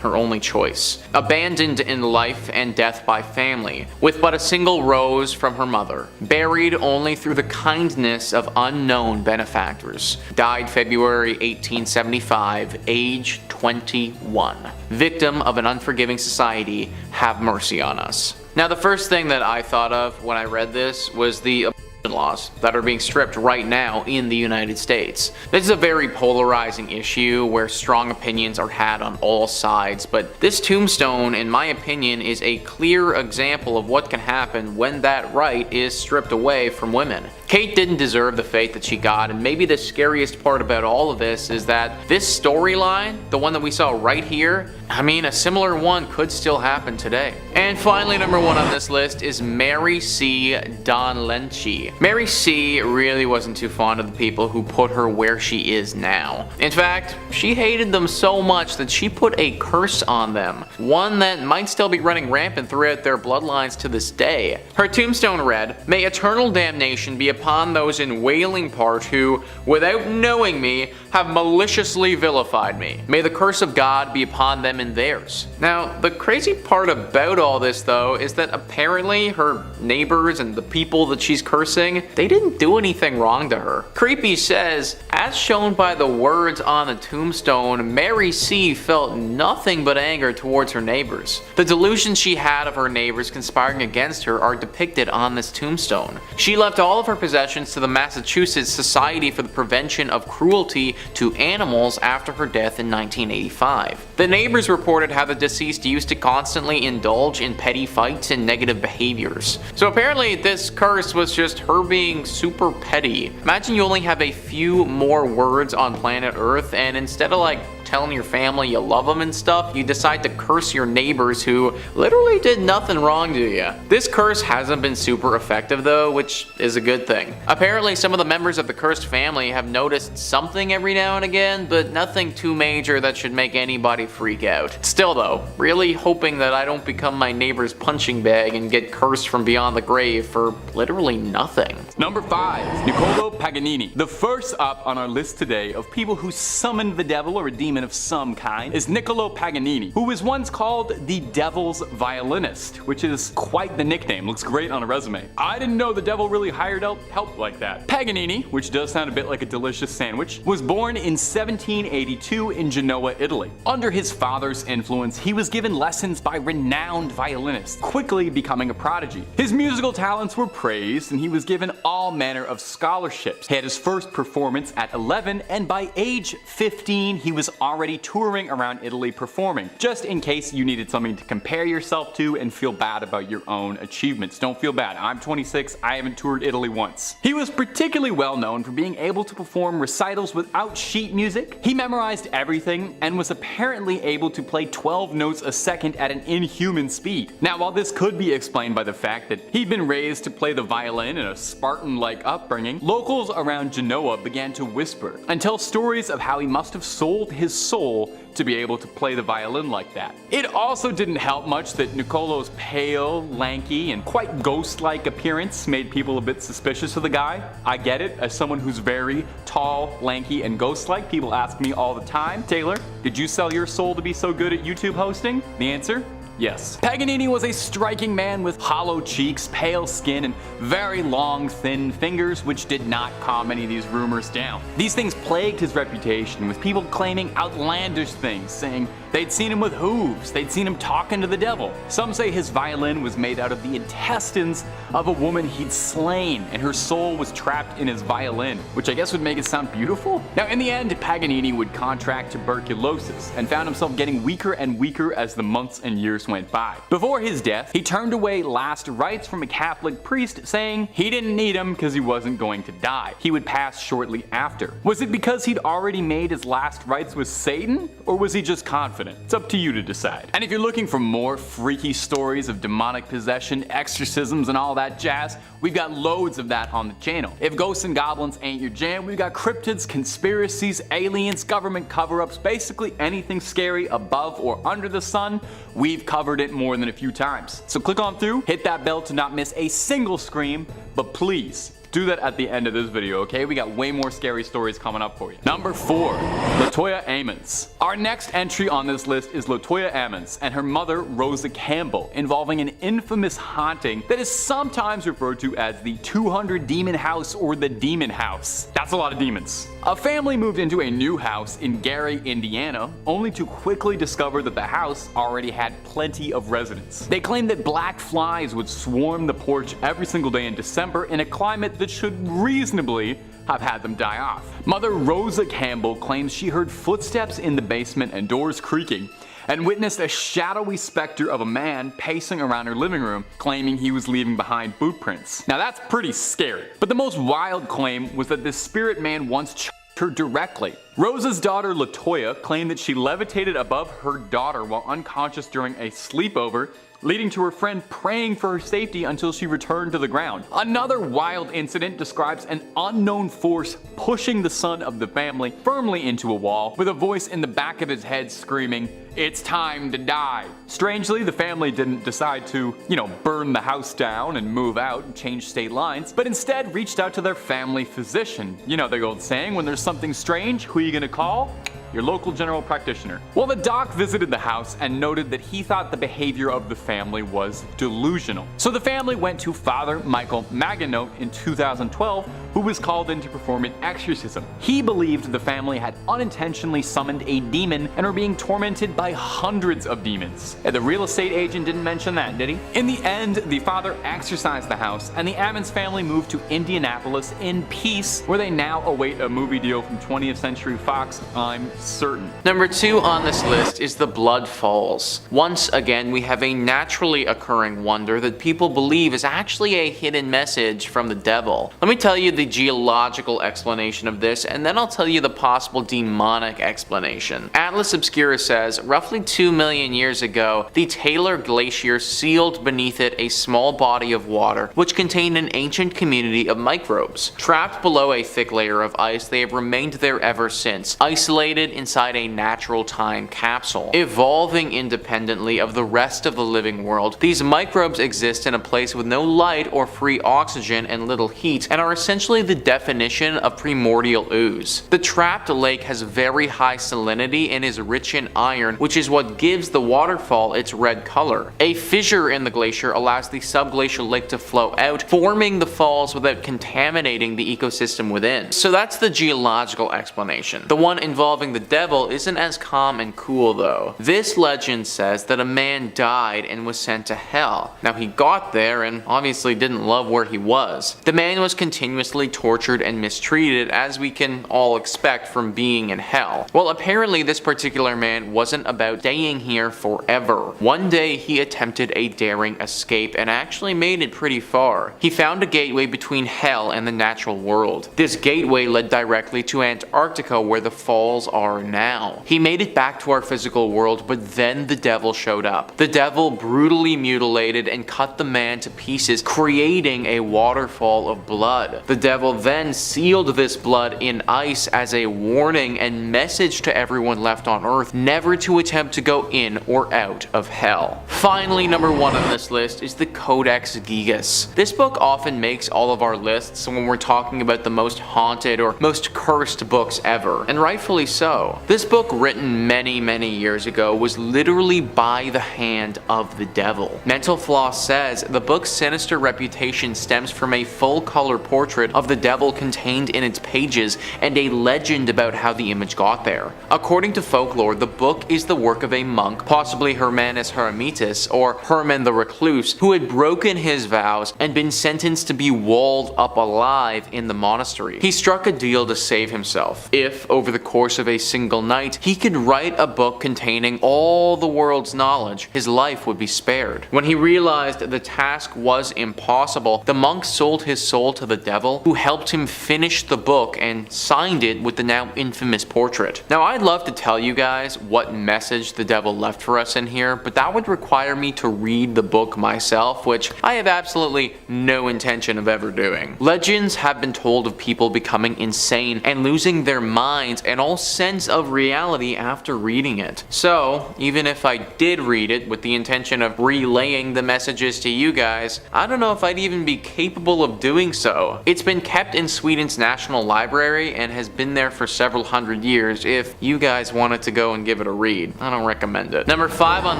her only choice. Abandoned in life and death by family, with but a single rose from her mother. Buried only through the kindness of unknown benefactors. Died February 1875, age 21. Victim of an unforgiving society, have mercy on us. Now the first thing that I thought of when I read this was the laws that are being stripped right now in the United States. This is a very polarizing issue where strong opinions are had on all sides, but this tombstone, in my opinion, is a clear example of what can happen when that right is stripped away from women. Kate didn't deserve the fate that she got, and maybe the scariest part about all of this is that this storyline, the one that we saw right here, I mean, a similar one could still happen today. And finally, number 1 on this list is Mary C. Donlenchi. Mary C. really wasn't too fond of the people who put her where she is now. In fact, she hated them so much that she put a curse on them, one that might still be running rampant throughout their bloodlines to this day. Her tombstone read, "May eternal damnation be upon those in Wailing Part who, without knowing me, have maliciously vilified me. May the curse of God be upon them and theirs." Now, the crazy part about all this though is that apparently her neighbors and the people that she's cursing, they didn't do anything wrong to her. Creepy says, as shown by the words on the tombstone, Mary C. felt nothing but anger towards her neighbors. The delusions she had of her neighbors conspiring against her are depicted on this tombstone. She left all of her possessions to the Massachusetts Society for the Prevention of Cruelty to Animals after her death in 1985. The neighbors reported how the deceased used to constantly indulge in petty fights and negative behaviors. So apparently this curse was just her being super petty. Imagine you only have a few more words on planet Earth, and instead of like telling your family you love them and stuff, you decide to curse your neighbors who literally did nothing wrong to you. This curse hasn't been super effective though, which is a good thing. Apparently some of the members of the cursed family have noticed something every now and again, but nothing too major that should make anybody freak out. Still though, really hoping that I don't become my neighbor's punching bag and get cursed from beyond the grave for literally nothing. Number 5, Niccolò Paganini. The first up on our list today of people who summoned the devil or a demon demon of some kind, is Niccolo Paganini, who was once called the Devil's Violinist, which is quite the nickname. Looks great on a resume. I didn't know the devil really hired out help like that. Paganini, which does sound a bit like a delicious sandwich, was born in 1782 in Genoa, Italy. Under his father's influence, he was given lessons by renowned violinists, quickly becoming a prodigy. His musical talents were praised, and he was given all manner of scholarships. He had his first performance at 11, and by age 15, he was already touring around Italy performing, just in case you needed something to compare yourself to and feel bad about your own achievements. Don't feel bad. I'm 26, I haven't toured Italy once. He was particularly well known for being able to perform recitals without sheet music. He memorized everything and was apparently able to play 12 notes a second at an inhuman speed. Now, while this could be explained by the fact that he'd been raised to play the violin in a Spartan-like upbringing, locals around Genoa began to whisper and tell stories of how he must have sold his soul to be able to play the violin like that. It also didn't help much that Niccolo's pale, lanky, and quite ghost-like appearance made people a bit suspicious of the guy. I get it, as someone who's very tall, lanky, and ghost-like, people ask me all the time, Taylor, did you sell your soul to be so good at YouTube hosting? The answer? Yes. Paganini was a striking man with hollow cheeks, pale skin, and very long, thin fingers, which did not calm any of these rumors down. These things plagued his reputation, with people claiming outlandish things, saying they'd seen him with hooves, they'd seen him talking to the devil. Some say his violin was made out of the intestines of a woman he'd slain, and her soul was trapped in his violin, which I guess would make it sound beautiful? Now, in the end, Paganini would contract tuberculosis, and found himself getting weaker and weaker as the months and years went by. Before his death, he turned away last rites from a Catholic priest, saying he didn't need him because he wasn't going to die. He would pass shortly after. Was it because he'd already made his last rites with Satan, or was he just confident? It's up to you to decide. And if you're looking for more freaky stories of demonic possession, exorcisms, and all that jazz, we've got loads of that on the channel. If ghosts and goblins ain't your jam, we've got cryptids, conspiracies, aliens, government cover-ups, basically anything scary above or under the sun, we've covered it more than a few times. So click on through, hit that bell to not miss a single scream, but please, do that at the end of this video, okay? We got way more scary stories coming up for you. Number 4, Latoya Ammons. Our next entry on this list is Latoya Ammons and her mother Rosa Campbell, involving an infamous haunting that is sometimes referred to as the 200 Demon House or the Demon House. That's a lot of demons. A family moved into a new house in Gary, Indiana, only to quickly discover that the house already had plenty of residents. They claimed that black flies would swarm the porch every single day in December in a climate that should reasonably have had them die off. Mother Rosa Campbell claims she heard footsteps in the basement and doors creaking, and witnessed a shadowy specter of a man pacing around her living room, claiming he was leaving behind boot prints. Now that's pretty scary. But the most wild claim was that this spirit man once choked her directly. Rosa's daughter Latoya claimed that she levitated above her daughter while unconscious during a sleepover, leading to her friend praying for her safety until she returned to the ground. Another wild incident describes an unknown force pushing the son of the family firmly into a wall, with a voice in the back of his head screaming, "It's time to die." Strangely, the family didn't decide to, burn the house down and move out and change state lines, but instead reached out to their family physician. You know the old saying, when there's something strange, who are you gonna call? Your local general practitioner. Well, the doc visited the house and noted that he thought the behavior of the family was delusional. So the family went to Father Michael Maganote in 2012, who was called in to perform an exorcism. He believed the family had unintentionally summoned a demon and were being tormented by hundreds of demons. And the real estate agent didn't mention that, did he? In the end, the father exorcised the house, and the Ammons family moved to Indianapolis in peace, where they now await a movie deal from 20th Century Fox, I'm certain. Number 2 on this list is the Blood Falls. Once again, we have a naturally occurring wonder that people believe is actually a hidden message from the devil. Let me tell you the geological explanation of this, and then I'll tell you the possible demonic explanation. Atlas Obscura says, roughly 2 million years ago, the Taylor Glacier sealed beneath it a small body of water, which contained an ancient community of microbes. Trapped below a thick layer of ice, they have remained there ever since, isolated located inside a natural time capsule, evolving independently of the rest of the living world. These microbes exist in a place with no light or free oxygen and little heat, and are essentially the definition of primordial ooze. The trapped lake has very high salinity and is rich in iron, which is what gives the waterfall its red color. A fissure in the glacier allows the subglacial lake to flow out, forming the falls without contaminating the ecosystem within. So that's the geological explanation. The one involving the devil isn't as calm and cool though. This legend says that a man died and was sent to hell. Now he got there and obviously didn't love where he was. The man was continuously tortured and mistreated, as we can all expect from being in hell. Well, apparently this particular man wasn't about staying here forever. One day he attempted a daring escape and actually made it pretty far. He found a gateway between hell and the natural world. This gateway led directly to Antarctica, where the falls are now. He made it back to our physical world, but then the devil showed up. The devil brutally mutilated and cut the man to pieces, creating a waterfall of blood. The devil then sealed this blood in ice as a warning and message to everyone left on Earth never to attempt to go in or out of hell. Finally, number 1 on this list is the Codex Gigas. This book often makes all of our lists when we're talking about the most haunted or most cursed books ever, and rightfully so. This book, written many years ago, was literally by the hand of the devil. Mental Floss says the book's sinister reputation stems from a full-color portrait of the devil contained in its pages and a legend about how the image got there. According to folklore, the book is the work of a monk, possibly Hermanus Heremitas or Herman the Recluse, who had broken his vows and been sentenced to be walled up alive in the monastery. He struck a deal to save himself. If, over the course of a single night, he could write a book containing all the world's knowledge, his life would be spared. When he realized the task was impossible, the monk sold his soul to the devil, who helped him finish the book and signed it with the now infamous portrait. Now, I'd love to tell you guys what message the devil left for us in here, but that would require me to read the book myself, which I have absolutely no intention of ever doing. Legends have been told of people becoming insane and losing their minds and all sense of reality after reading it. So, even if I did read it with the intention of relaying the messages to you guys, I don't know if I'd even be capable of doing so. It's been kept in Sweden's National Library and has been there for several hundred years if you guys wanted to go and give it a read. I don't recommend it. Number 5 on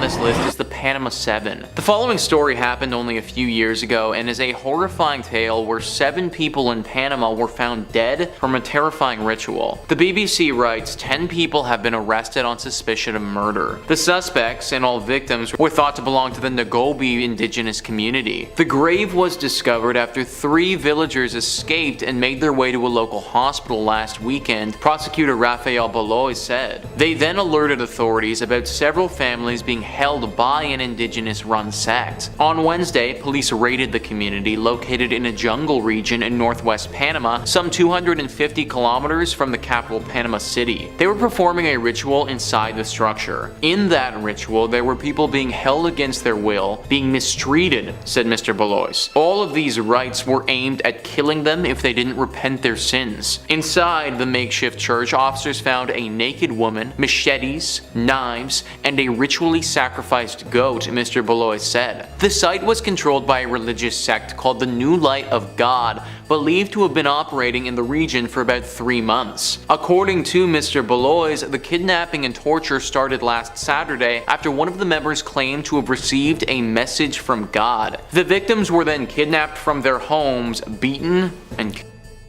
this list is the Panama 7. The following story happened only a few years ago and is a horrifying tale where 7 people in Panama were found dead from a terrifying ritual. The BBC writes 10 people have been arrested on suspicion of murder. The suspects and all victims were thought to belong to the Nagobi indigenous community. The grave was discovered after 3 villagers escaped and made their way to a local hospital last weekend, prosecutor Rafael Baloy said. They then alerted authorities about several families being held by an indigenous-run sect. On Wednesday, police raided the community located in a jungle region in northwest Panama, some 250 kilometers from the capital Panama City. They were performing a ritual inside the structure. In that ritual, there were people being held against their will, being mistreated, said Mr. Balois. All of these rites were aimed at killing them if they didn't repent their sins. Inside the makeshift church, officers found a naked woman, machetes, knives, and a ritually sacrificed goat, Mr. Balois said. The site was controlled by a religious sect called the New Light of God, believed to have been operating in the region for about 3 months. According to Mr. Balois, the kidnapping and torture started last Saturday after one of the members claimed to have received a message from God. The victims were then kidnapped from their homes, beaten, and killed.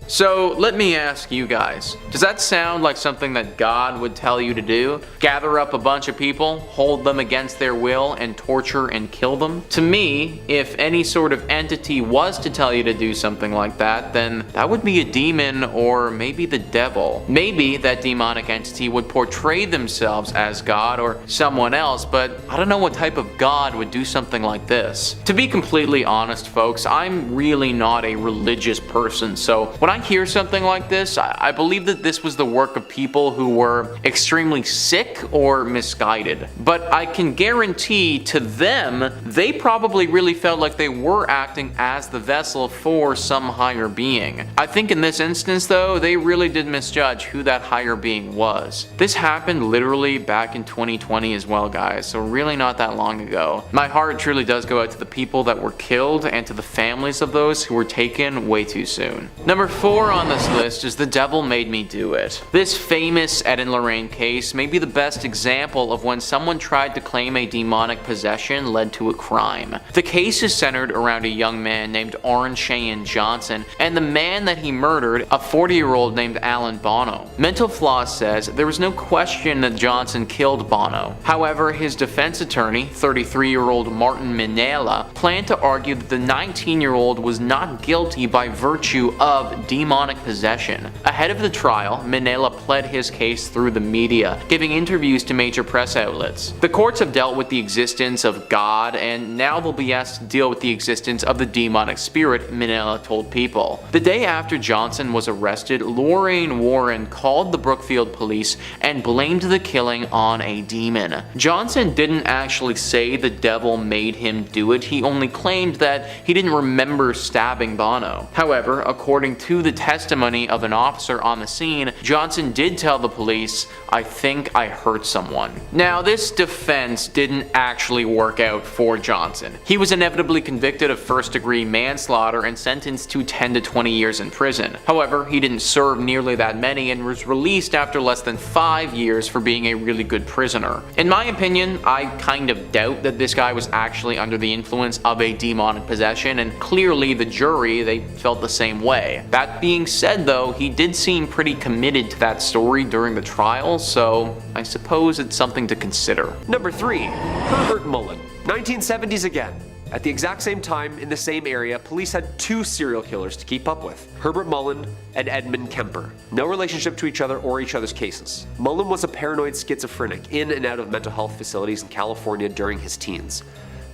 So let me ask you guys, does that sound like something that God would tell you to do? Gather up a bunch of people, hold them against their will, and torture and kill them? To me, if any sort of entity was to tell you to do something like that, then that would be a demon or maybe the devil. Maybe that demonic entity would portray themselves as God or someone else, but I don't know what type of God would do something like this. To be completely honest, folks, I'm really not a religious person, so when I I hear something like this, I believe that this was the work of people who were extremely sick or misguided. But I can guarantee to them, they probably really felt like they were acting as the vessel for some higher being. I think in this instance though, they really did misjudge who that higher being was. This happened literally back in 2020 as well, guys, so really not that long ago. My heart truly does go out to the people that were killed and to the families of those who were taken way too soon. Number 4 on this list is The Devil Made Me Do It. This famous Ed and Lorraine case may be the best example of when someone tried to claim a demonic possession led to a crime. The case is centered around a young man named Oren Cheyenne Johnson and the man that he murdered, a 40-year-old named Alan Bono. Mental Floss says there was no question that Johnson killed Bono. However, his defense attorney, 33-year-old Martin Minella, planned to argue that the 19-year-old was not guilty by virtue of demonic possession. Ahead of the trial, Minella pled his case through the media, giving interviews to major press outlets. The courts have dealt with the existence of God, and now they'll be asked to deal with the existence of the demonic spirit, Minella told People. The day after Johnson was arrested, Lorraine Warren called the Brookfield police and blamed the killing on a demon. Johnson didn't actually say the devil made him do it, he only claimed that he didn't remember stabbing Bono. However, according to the testimony of an officer on the scene, Johnson did tell the police, "I think I hurt someone." Now, this defense didn't actually work out for Johnson. He was inevitably convicted of first-degree manslaughter and sentenced to 10 to 20 years in prison. However, he didn't serve nearly that many and was released after less than 5 years for being a really good prisoner. In my opinion, I kind of doubt that this guy was actually under the influence of a demonic possession, and clearly the jury, they felt the same way. That being said though, he did seem pretty committed to that story during the trial, so I suppose it's something to consider. Number 3. Herbert Mullen. 1970s again. At the exact same time, in the same area, police had 2 serial killers to keep up with: Herbert Mullen and Edmund Kemper. No relationship to each other or each other's cases. Mullen was a paranoid schizophrenic in and out of mental health facilities in California during his teens.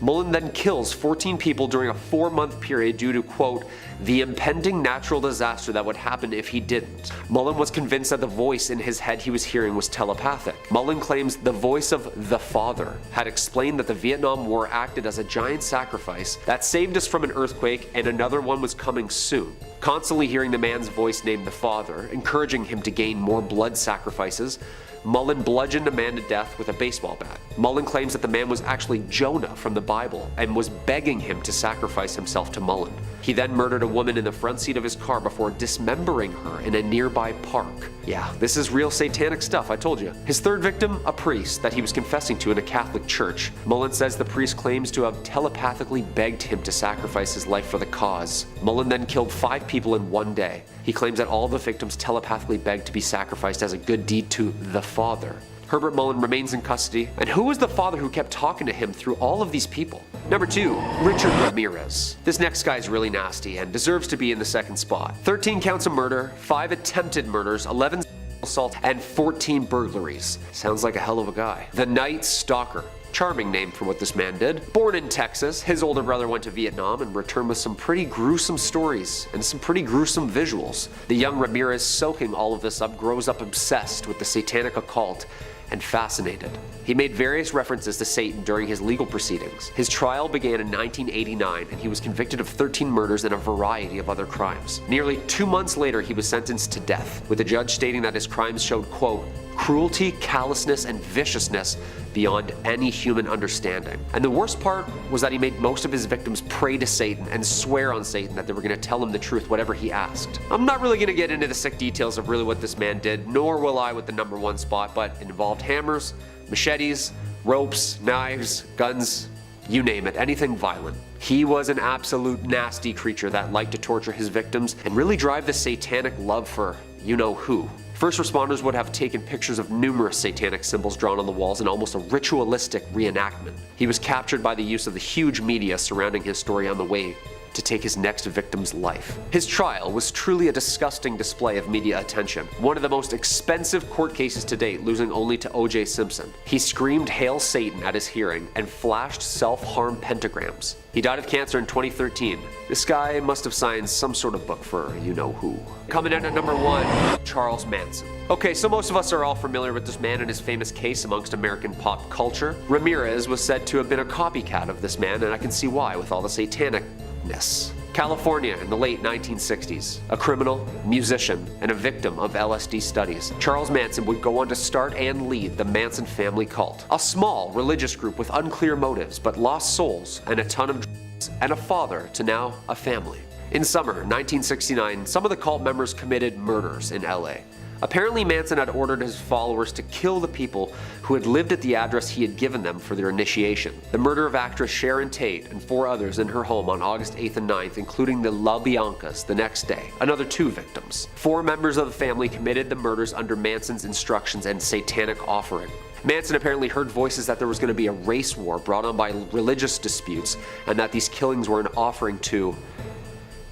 Mullen then kills 14 people during a 4-month period due to, quote, the impending natural disaster that would happen if he didn't. Mullen was convinced that the voice in his head he was hearing was telepathic. Mullen claims the voice of the Father had explained that the Vietnam War acted as a giant sacrifice that saved us from an earthquake and another one was coming soon. Constantly hearing the man's voice named the Father, encouraging him to gain more blood sacrifices, Mullen bludgeoned a man to death with a baseball bat. Mullen claims that the man was actually Jonah from the Bible and was begging him to sacrifice himself to Mullen. He then murdered a woman in the front seat of his car before dismembering her in a nearby park. Yeah, this is real satanic stuff, I told you. His third victim, a priest that he was confessing to in a Catholic church. Mullen says the priest claims to have telepathically begged him to sacrifice his life for the cause. Mullen then killed 5 people in one day. He claims that all the victims telepathically begged to be sacrificed as a good deed to the Father. Herbert Mullen remains in custody, and who was the father who kept talking to him through all of these people? Number 2, Richard Ramirez. This next guy is really nasty and deserves to be in the second spot. 13 counts of murder, 5 attempted murders, 11 assaults, and 14 burglaries. Sounds like a hell of a guy. The Night Stalker. Charming name for what this man did. Born in Texas, his older brother went to Vietnam and returned with some pretty gruesome stories and some pretty gruesome visuals. The young Ramirez, soaking all of this up, grows up obsessed with the satanic occult and fascinated. He made various references to Satan during his legal proceedings. His trial began in 1989 and he was convicted of 13 murders and a variety of other crimes. Nearly 2 months later, he was sentenced to death, with the judge stating that his crimes showed, quote, cruelty, callousness, and viciousness beyond any human understanding. And the worst part was that he made most of his victims pray to Satan and swear on Satan that they were going to tell him the truth, whatever he asked. I'm not really going to get into the sick details of really what this man did, nor will I with the number 1 spot, but it involved hammers, machetes, ropes, knives, guns, you name it, anything violent. He was an absolute nasty creature that liked to torture his victims and really drive the satanic love for you-know-who. First responders would have taken pictures of numerous satanic symbols drawn on the walls in almost a ritualistic reenactment. He was captured by the use of the huge media surrounding his story on the way to take his next victim's life. His trial was truly a disgusting display of media attention, one of the most expensive court cases to date, losing only to O.J. Simpson. He screamed "Hail Satan" at his hearing and flashed self-harm pentagrams. He died of cancer in 2013. This guy must have signed some sort of book for you-know-who. Coming in at number 1, Charles Manson. Okay, so most of us are all familiar with this man and his famous case amongst American pop culture. Ramirez was said to have been a copycat of this man, and I can see why with all the satanicness. California in the late 1960s. A criminal, musician, and a victim of LSD studies, Charles Manson would go on to start and lead the Manson family cult. A small religious group with unclear motives but lost souls and a ton of drugs, and a father to now a family. In summer 1969, some of the cult members committed murders in LA. Apparently Manson had ordered his followers to kill the people who had lived at the address he had given them for their initiation. The murder of actress Sharon Tate and 4 others in her home on August 8th and 9th, including the LaBiancas the next day. Another 2 victims. 4 members of the family committed the murders under Manson's instructions and satanic offering. Manson apparently heard voices that there was going to be a race war brought on by religious disputes, and that these killings were an offering to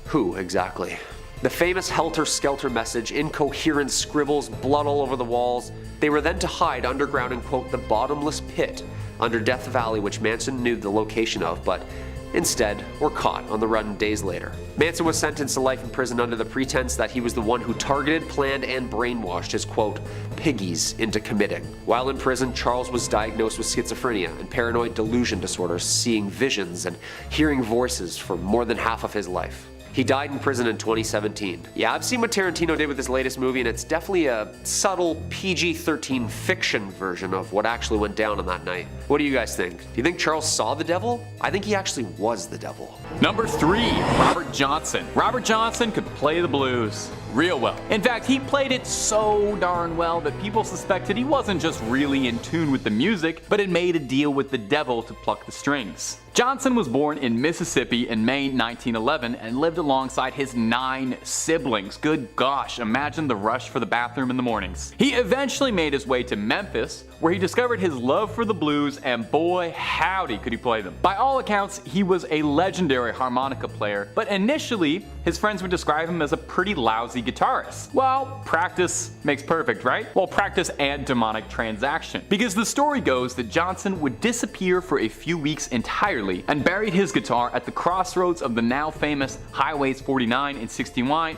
who exactly? The famous helter-skelter message, incoherent scribbles, blood all over the walls. They were then to hide underground in, quote, the bottomless pit under Death Valley, which Manson knew the location of, but instead were caught on the run days later. Manson was sentenced to life in prison under the pretense that he was the one who targeted, planned, and brainwashed his, quote, piggies into committing. While in prison, Charles was diagnosed with schizophrenia and paranoid delusion disorders, seeing visions and hearing voices for more than half of his life. He died in prison in 2017. Yeah, I've seen what Tarantino did with his latest movie, and it's definitely a subtle PG-13 fiction version of what actually went down on that night. What do you guys think? Do you think Charles saw the devil? I think he actually was the devil. Number 3, Robert Johnson. Robert Johnson could play the blues real well. In fact, he played it so darn well that people suspected he wasn't just really in tune with the music, but had made a deal with the devil to pluck the strings. Johnson was born in Mississippi in May 1911 and lived alongside his 9 siblings. Good gosh, imagine the rush for the bathroom in the mornings. He eventually made his way to Memphis, where he discovered his love for the blues, and boy howdy could he play them. By all accounts, he was a legendary harmonica player, but initially his friends would describe him as a pretty lousy guitarist. Well, practice makes perfect, right? Well, practice and demonic transaction. Because the story goes that Johnson would disappear for a few weeks entirely and buried his guitar at the crossroads of the now famous Highways 49 and 61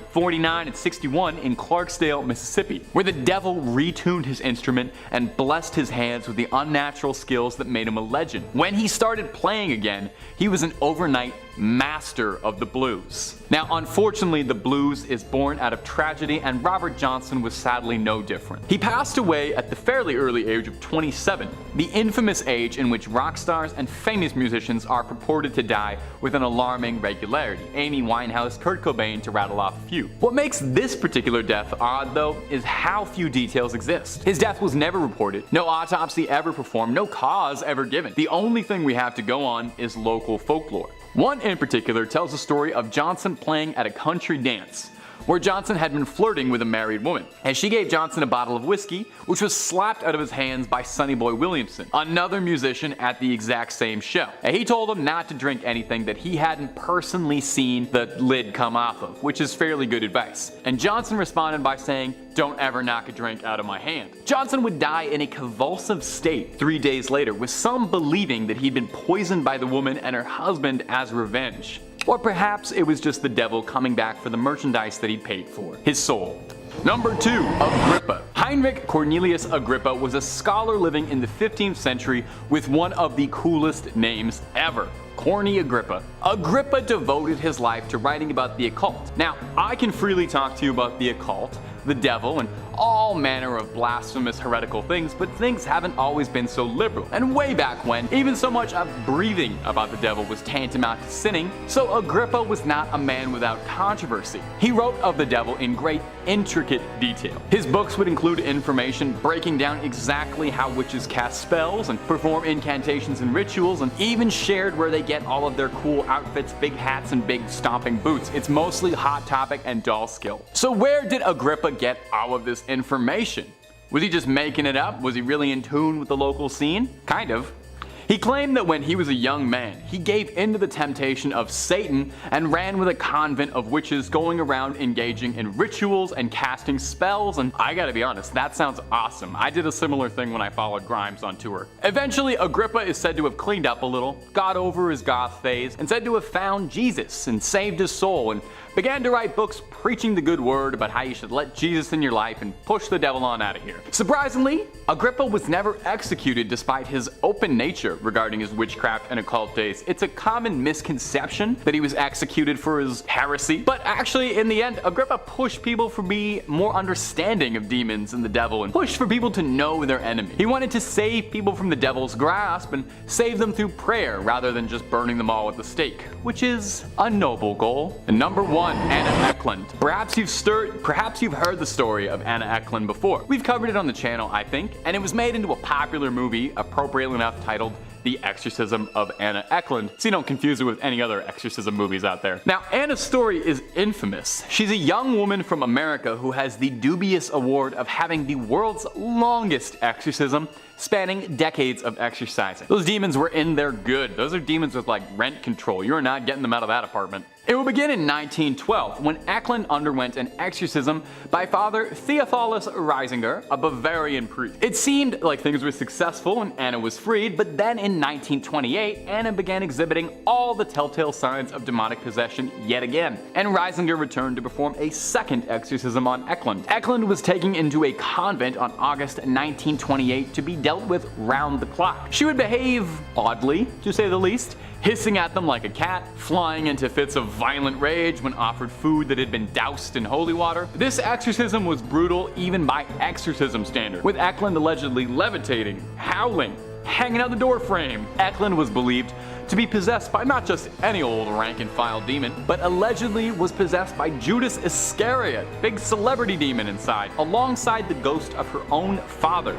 in Clarksdale, Mississippi, where the devil retuned his instrument and blessed his hands with the unnatural skills that made him a legend. When he started playing again, he was an overnight master of the blues. Now, unfortunately, the blues is born out of tragedy, and Robert Johnson was sadly no different. He passed away at the fairly early age of 27, the infamous age in which rock stars and famous musicians are purported to die with an alarming regularity. Amy Winehouse, Kurt Cobain, to rattle off a few. What makes this particular death odd, though, is how few details exist. His death was never reported, no autopsy ever performed, no cause ever given. The only thing we have to go on is local folklore. One in particular tells the story of Johnson playing at a country dance, where Johnson had been flirting with a married woman, and she gave Johnson a bottle of whiskey, which was slapped out of his hands by Sonny Boy Williamson, another musician at the exact same show. And he told him not to drink anything that he hadn't personally seen the lid come off of, which is fairly good advice. And Johnson responded by saying, "Don't ever knock a drink out of my hand." Johnson would die in a convulsive state 3 days later, with some believing that he'd been poisoned by the woman and her husband as revenge. Or perhaps it was just the devil coming back for the merchandise that he paid for, his soul. Number 2, Agrippa. Heinrich Cornelius Agrippa was a scholar living in the 15th century with one of the coolest names ever. Corny Agrippa. Agrippa devoted his life to writing about the occult. Now, I can freely talk to you about the occult, the devil, and all manner of blasphemous heretical things, but things haven't always been so liberal. And way back when, even so much of breathing about the devil was tantamount to sinning, so Agrippa was not a man without controversy. He wrote of the devil in great, intricate detail. His books would include information breaking down exactly how witches cast spells and perform incantations and rituals, and even shared where they get all of their cool outfits, big hats, and big stomping boots. It's mostly Hot Topic and doll skill. So where did Agrippa get all of this information? Was he just making it up? Was he really in tune with the local scene? Kind of. He claimed that when he was a young man, he gave in to the temptation of Satan and ran with a convent of witches going around engaging in rituals and casting spells, and I gotta be honest, that sounds awesome. I did a similar thing when I followed Grimes on tour. Eventually, Agrippa is said to have cleaned up a little, got over his goth phase, and said to have found Jesus and saved his soul, and began to write books preaching the good word about how you should let Jesus in your life and push the devil on out of here. Surprisingly, Agrippa was never executed despite his open nature regarding his witchcraft and occult days. It's a common misconception that he was executed for his heresy, but actually in the end, Agrippa pushed people to be more understanding of demons and the devil and pushed for people to know their enemy. He wanted to save people from the devil's grasp and save them through prayer rather than just burning them all at the stake, which is a noble goal. And number 1, Anna Eklund. Perhaps you've heard the story of Anna Eklund before. We've covered it on the channel, I think, and it was made into a popular movie, appropriately enough titled The Exorcism of Anna Eklund, so you don't confuse it with any other exorcism movies out there. Now, Anna's story is infamous. She's a young woman from America who has the dubious award of having the world's longest exorcism, spanning decades of exorcising. Those demons were in there good. Those are demons with like rent control. You're not getting them out of that apartment. It will begin in 1912 when Eklund underwent an exorcism by Father Theophilus Reisinger, a Bavarian priest. It seemed like things were successful and Anna was freed, but then in 1928, Anna began exhibiting all the telltale signs of demonic possession yet again, and Reisinger returned to perform a second exorcism on Eklund. Eklund was taken into a convent on August 1928 to be dealt with round the clock. She would behave oddly, to say the least, hissing at them like a cat, flying into fits of violent rage when offered food that had been doused in holy water. This exorcism was brutal even by exorcism standard, with Eklund allegedly levitating, howling, hanging out the door frame. Eklund was believed to be possessed by not just any old rank-and-file demon, but allegedly was possessed by Judas Iscariot, big celebrity demon inside, alongside the ghost of her own father.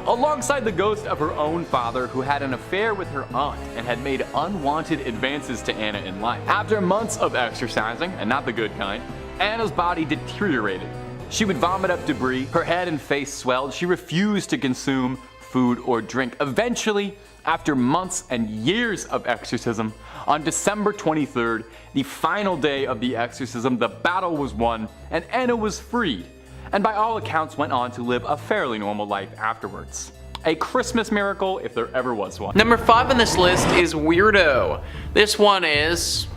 Who had an affair with her aunt and had made unwanted advances to Anna in life. After months of exercising, and not the good kind, Anna's body deteriorated. She would vomit up debris, her head and face swelled, she refused to consume food or drink. Eventually, after months and years of exorcism, on December 23rd, the final day of the exorcism, the battle was won and Anna was freed, and by all accounts went on to live a fairly normal life afterwards. A Christmas miracle if there ever was one. Number 5 on this list is Weirdo. This one's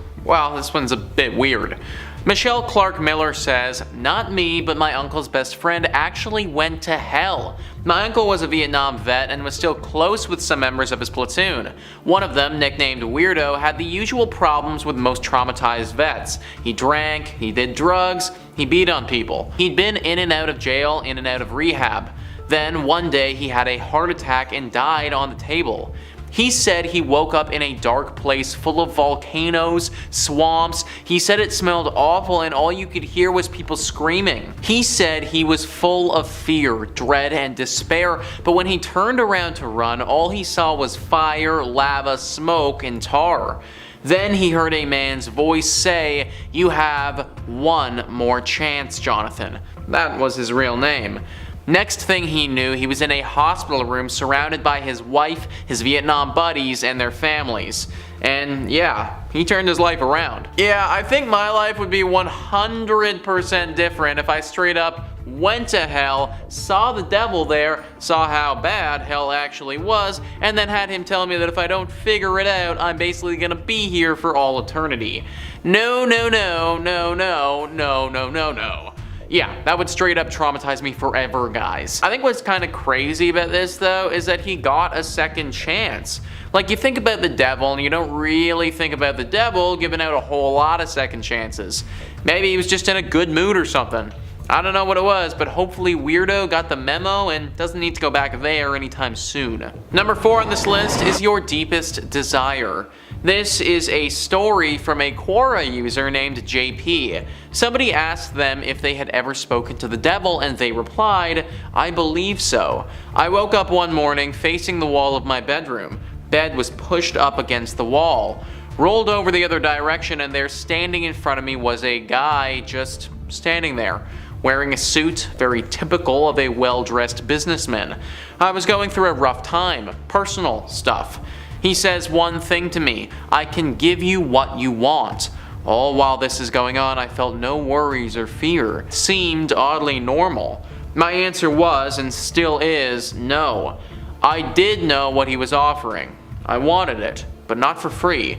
a bit weird. Michelle Clark Miller says, "Not me, but my uncle's best friend actually went to hell. My uncle was a Vietnam vet and was still close with some members of his platoon. One of them, nicknamed Weirdo, had the usual problems with most traumatized vets. He drank, he did drugs, he beat on people. He'd been in and out of jail, in and out of rehab. Then one day he had a heart attack and died on the table. He said he woke up in a dark place full of volcanoes, swamps. He said it smelled awful and all you could hear was people screaming. He said he was full of fear, dread, and despair, but when he turned around to run, all he saw was fire, lava, smoke, and tar. Then he heard a man's voice say, 'You have one more chance, Jonathan.' That was his real name. Next thing he knew, he was in a hospital room surrounded by his wife, his Vietnam buddies, and their families. And yeah, he turned his life around. Yeah, I think my life would be 100% different if I straight up went to hell, saw the devil there, saw how bad hell actually was, and then had him tell me that if I don't figure it out, I'm basically gonna be here for all eternity. No, no, no, no, no, no, no, no, no. Yeah, that would straight up traumatize me forever, guys. I think what's kind of crazy about this, though, is that he got a second chance. Like, you think about the devil, and you don't really think about the devil giving out a whole lot of second chances. Maybe he was just in a good mood or something. I don't know what it was, but hopefully Weirdo got the memo and doesn't need to go back there anytime soon. Number 4 on this list is your deepest desire. This is a story from a Quora user named JP. Somebody asked them if they had ever spoken to the devil, and they replied, "I believe so. I woke up one morning facing the wall of my bedroom. Bed was pushed up against the wall. Rolled over the other direction, and there standing in front of me was a guy just standing there, wearing a suit, very typical of a well-dressed businessman. I was going through a rough time, personal stuff. He says one thing to me: "I can give you what you want." All while this is going on, I felt no worries or fear. It seemed oddly normal. My answer was, and still is, no. I did know what he was offering. I wanted it, but not for free.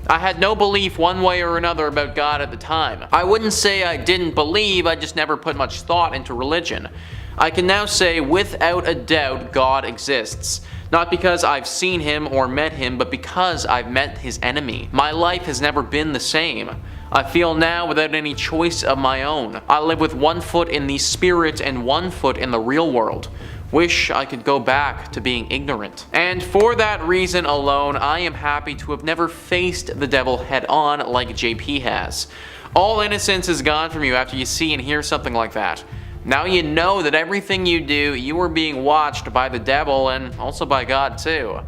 I had no belief one way or another about God at the time. I wouldn't say I didn't believe, I just never put much thought into religion. I can now say without a doubt God exists. Not because I've seen him or met him, but because I've met his enemy. My life has never been the same. I feel now without any choice of my own. I live with one foot in the spirit and one foot in the real world. Wish I could go back to being ignorant. And for that reason alone, I am happy to have never faced the devil head on like JP has. All innocence is gone from you after you see and hear something like that. Now you know that everything you do, you are being watched by the devil and also by God too.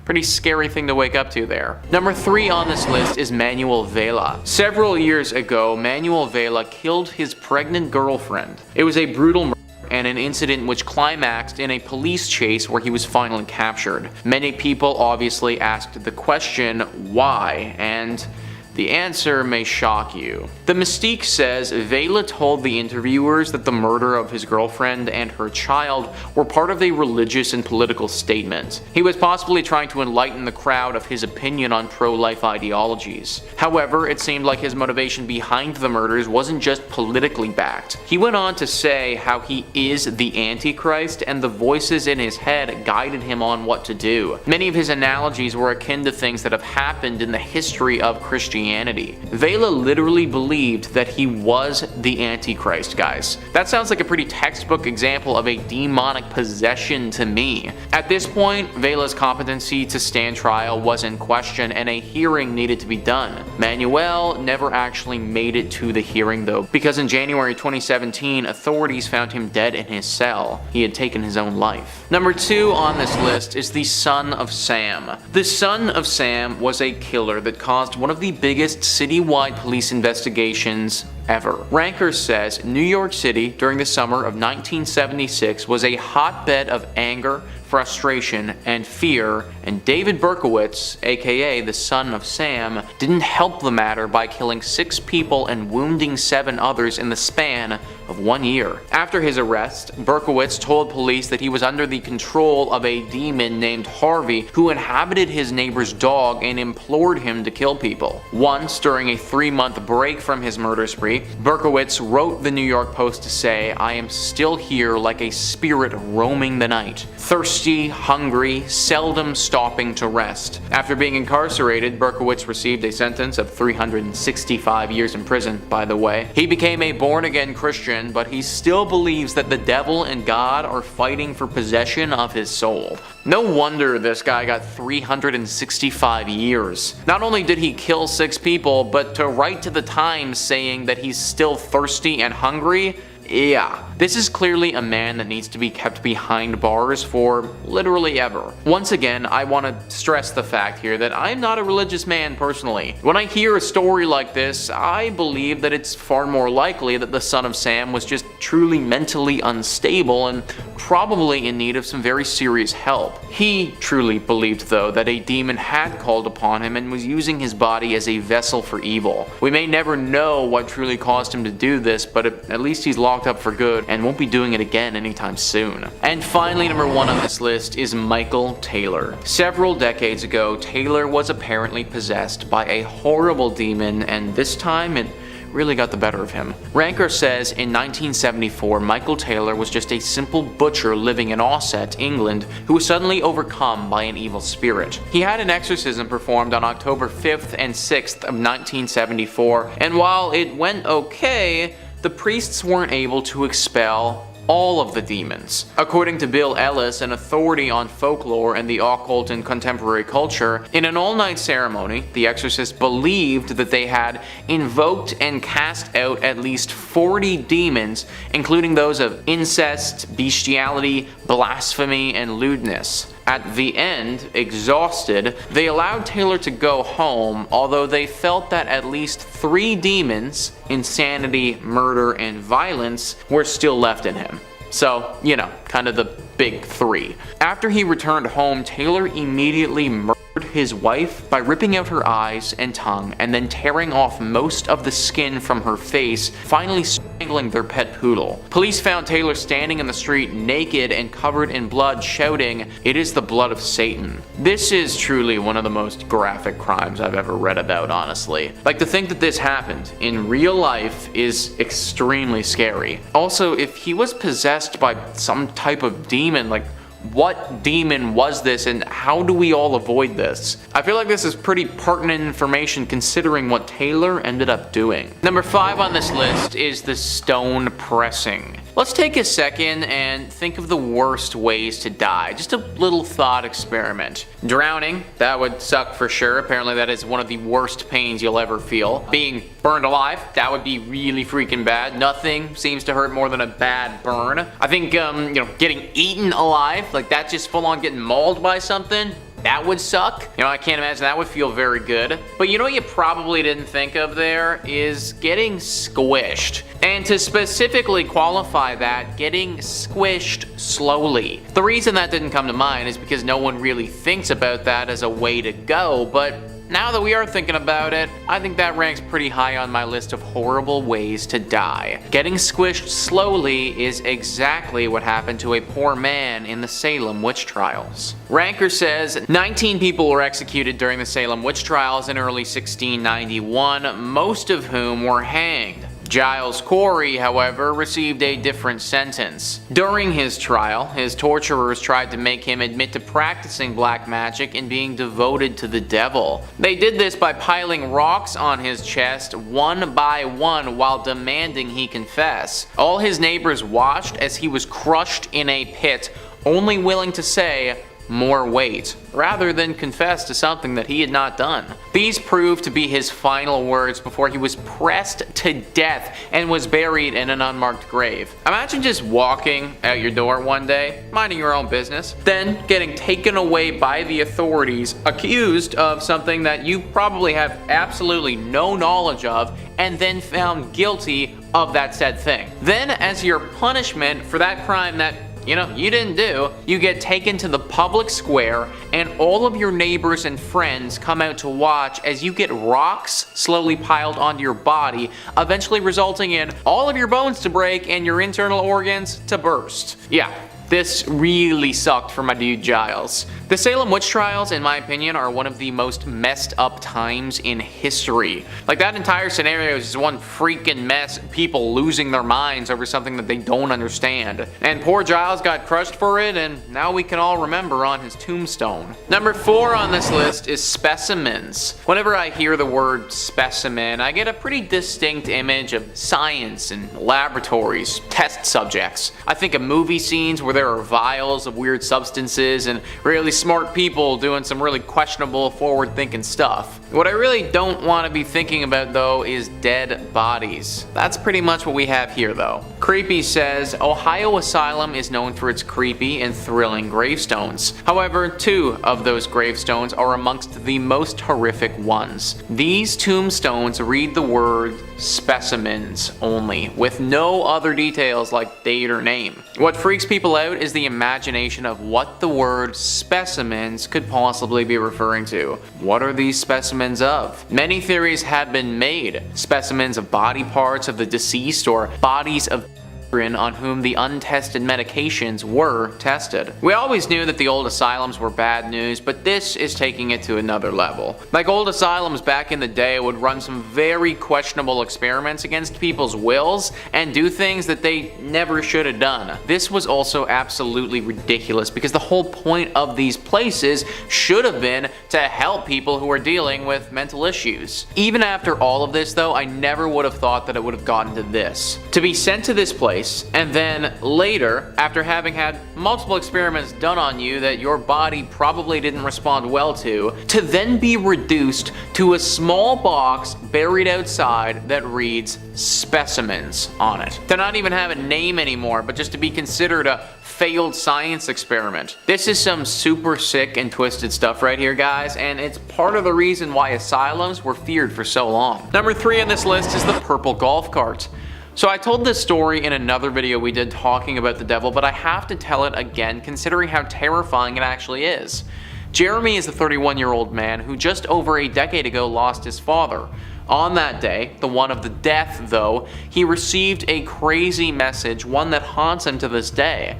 Pretty scary thing to wake up to there. Number 3 on this list is Manuel Vela. Several years ago, Manuel Vela killed his pregnant girlfriend. It was a brutal murder and an incident which climaxed in a police chase where he was finally captured. Many people obviously asked the question, why? And the answer may shock you. The Mystique says Vela told the interviewers that the murder of his girlfriend and her child were part of a religious and political statement. He was possibly trying to enlighten the crowd of his opinion on pro-life ideologies. However, it seemed like his motivation behind the murders wasn't just politically backed. He went on to say how he is the Antichrist and the voices in his head guided him on what to do. Many of his analogies were akin to things that have happened in the history of Christianity. Vela literally believed that he was the Antichrist, guys. That sounds like a pretty textbook example of a demonic possession to me. At this point, Vela's competency to stand trial was in question and a hearing needed to be done. Manuel never actually made it to the hearing though, because in January 2017, authorities found him dead in his cell. He had taken his own life. Number 2 on this list is the Son of Sam. The Son of Sam was a killer that caused one of the biggest citywide police investigations ever. Ranker says New York City during the summer of 1976 was a hotbed of anger, frustration, and fear, and David Berkowitz, aka the Son of Sam, didn't help the matter by killing 6 people and wounding 7 others in the span of 1 year. After his arrest, Berkowitz told police that he was under the control of a demon named Harvey who inhabited his neighbor's dog and implored him to kill people. Once, during a 3-month break from his murder spree, Berkowitz wrote the New York Post to say, "I am still here like a spirit roaming the night, thirsty, hungry, seldom stopping to rest." After being incarcerated, Berkowitz received a sentence of 365 years in prison, by the way. He became a born-again Christian, but he still believes that the devil and God are fighting for possession of his soul. No wonder this guy got 365 years. Not only did he kill 6 people, but to write to the Times saying that he's still thirsty and hungry, yeah, this is clearly a man that needs to be kept behind bars for literally ever. Once again, I want to stress the fact here that I'm not a religious man personally. When I hear a story like this, I believe that it's far more likely that the Son of Sam was just truly mentally unstable and probably in need of some very serious help. He truly believed, though, that a demon had called upon him and was using his body as a vessel for evil. We may never know what truly caused him to do this, but at least he's locked up for good and won't be doing it again anytime soon. And finally, number 1 on this list is Michael Taylor. Several decades ago, Taylor was apparently possessed by a horrible demon, and this time it really got the better of him. Ranker says in 1974, Michael Taylor was just a simple butcher living in Ossett, England, who was suddenly overcome by an evil spirit. He had an exorcism performed on October 5th and 6th of 1974, and while it went okay, the priests weren't able to expel all of the demons. According to Bill Ellis, an authority on folklore and the occult in contemporary culture, in an all-night ceremony, the exorcists believed that they had invoked and cast out at least 40 demons, including those of incest, bestiality, blasphemy, and lewdness. At the end, exhausted, they allowed Taylor to go home, although they felt that at least 3 demons, insanity, murder, and violence, were still left in him. So, you know, kind of the big 3. After he returned home, Taylor immediately murdered his wife by ripping out her eyes and tongue and then tearing off most of the skin from her face, finally strangling their pet poodle. Police found Taylor standing in the street naked and covered in blood, shouting, "It is the blood of Satan." This is truly one of the most graphic crimes I've ever read about, honestly. Like, to think that this happened in real life is extremely scary. Also, if he was possessed by some type of demon, like, what demon was this and how do we all avoid this? I feel like this is pretty pertinent information considering what Taylor ended up doing. Number 5 on this list is the stone pressing. Let's take a second and think of the worst ways to die. Just a little thought experiment. Drowning, that would suck for sure. Apparently that is one of the worst pains you'll ever feel. Being burned alive, that would be really freaking bad. Nothing seems to hurt more than a bad burn. I think, getting eaten alive, like that's just full on getting mauled by something. That would suck. I can't imagine that would feel very good. But you know what you probably didn't think of there is getting squished. And to specifically qualify that, getting squished slowly. The reason that didn't come to mind is because no one really thinks about that as a way to go, but now that we are thinking about it, I think that ranks pretty high on my list of horrible ways to die. Getting squished slowly is exactly what happened to a poor man in the Salem witch trials. Ranker says 19 people were executed during the Salem witch trials in early 1691, most of whom were hanged. Giles Corey, however, received a different sentence. During his trial, his torturers tried to make him admit to practicing black magic and being devoted to the devil. They did this by piling rocks on his chest one by one while demanding he confess. All his neighbors watched as he was crushed in a pit, only willing to say, "More weight," rather than confess to something that he had not done. These proved to be his final words before he was pressed to death and was buried in an unmarked grave. Imagine just walking out your door one day, minding your own business, then getting taken away by the authorities, accused of something that you probably have absolutely no knowledge of, and then found guilty of that said thing. Then, as your punishment for that crime that you didn't do, you get taken to the public square and all of your neighbors and friends come out to watch as you get rocks slowly piled onto your body, eventually resulting in all of your bones to break and your internal organs to burst. Yeah. This really sucked for my dude Giles. The Salem witch trials, in my opinion, are one of the most messed up times in history. Like, that entire scenario is just one freaking mess, people losing their minds over something that they don't understand. And poor Giles got crushed for it, and now we can all remember on his tombstone. Number 4 on this list is specimens. Whenever I hear the word specimen, I get a pretty distinct image of science and laboratories, test subjects. I think of movie scenes where there are vials of weird substances and really smart people doing some really questionable forward-thinking stuff. What I really don't want to be thinking about though is dead bodies. That's pretty much what we have here though. Creepy says, Ohio Asylum is known for its creepy and thrilling gravestones. However, 2 of those gravestones are amongst the most horrific ones. These tombstones read the word specimens only, with no other details like date or name. What freaks people out is the imagination of what the word specimens could possibly be referring to. What are these specimens of? Many theories have been made. Specimens of body parts of the deceased or bodies of on whom the untested medications were tested. We always knew that the old asylums were bad news, but this is taking it to another level. Like, old asylums back in the day would run some very questionable experiments against people's wills and do things that they never should have done. This was also absolutely ridiculous because the whole point of these places should have been to help people who are dealing with mental issues. Even after all of this though, I never would have thought that it would have gotten to this. To be sent to this place, and then later, after having had multiple experiments done on you that your body probably didn't respond well to then be reduced to a small box buried outside that reads specimens on it. To not even have a name anymore, but just to be considered a failed science experiment. This is some super sick and twisted stuff right here, guys, and it's part of the reason why asylums were feared for so long. Number 3 on this list is the purple golf cart. So I told this story in another video we did talking about the devil, but I have to tell it again considering how terrifying it actually is. Jeremy is the 31-year-old man who just over a decade ago lost his father. On that day, the one of the death though, he received a crazy message, one that haunts him to this day.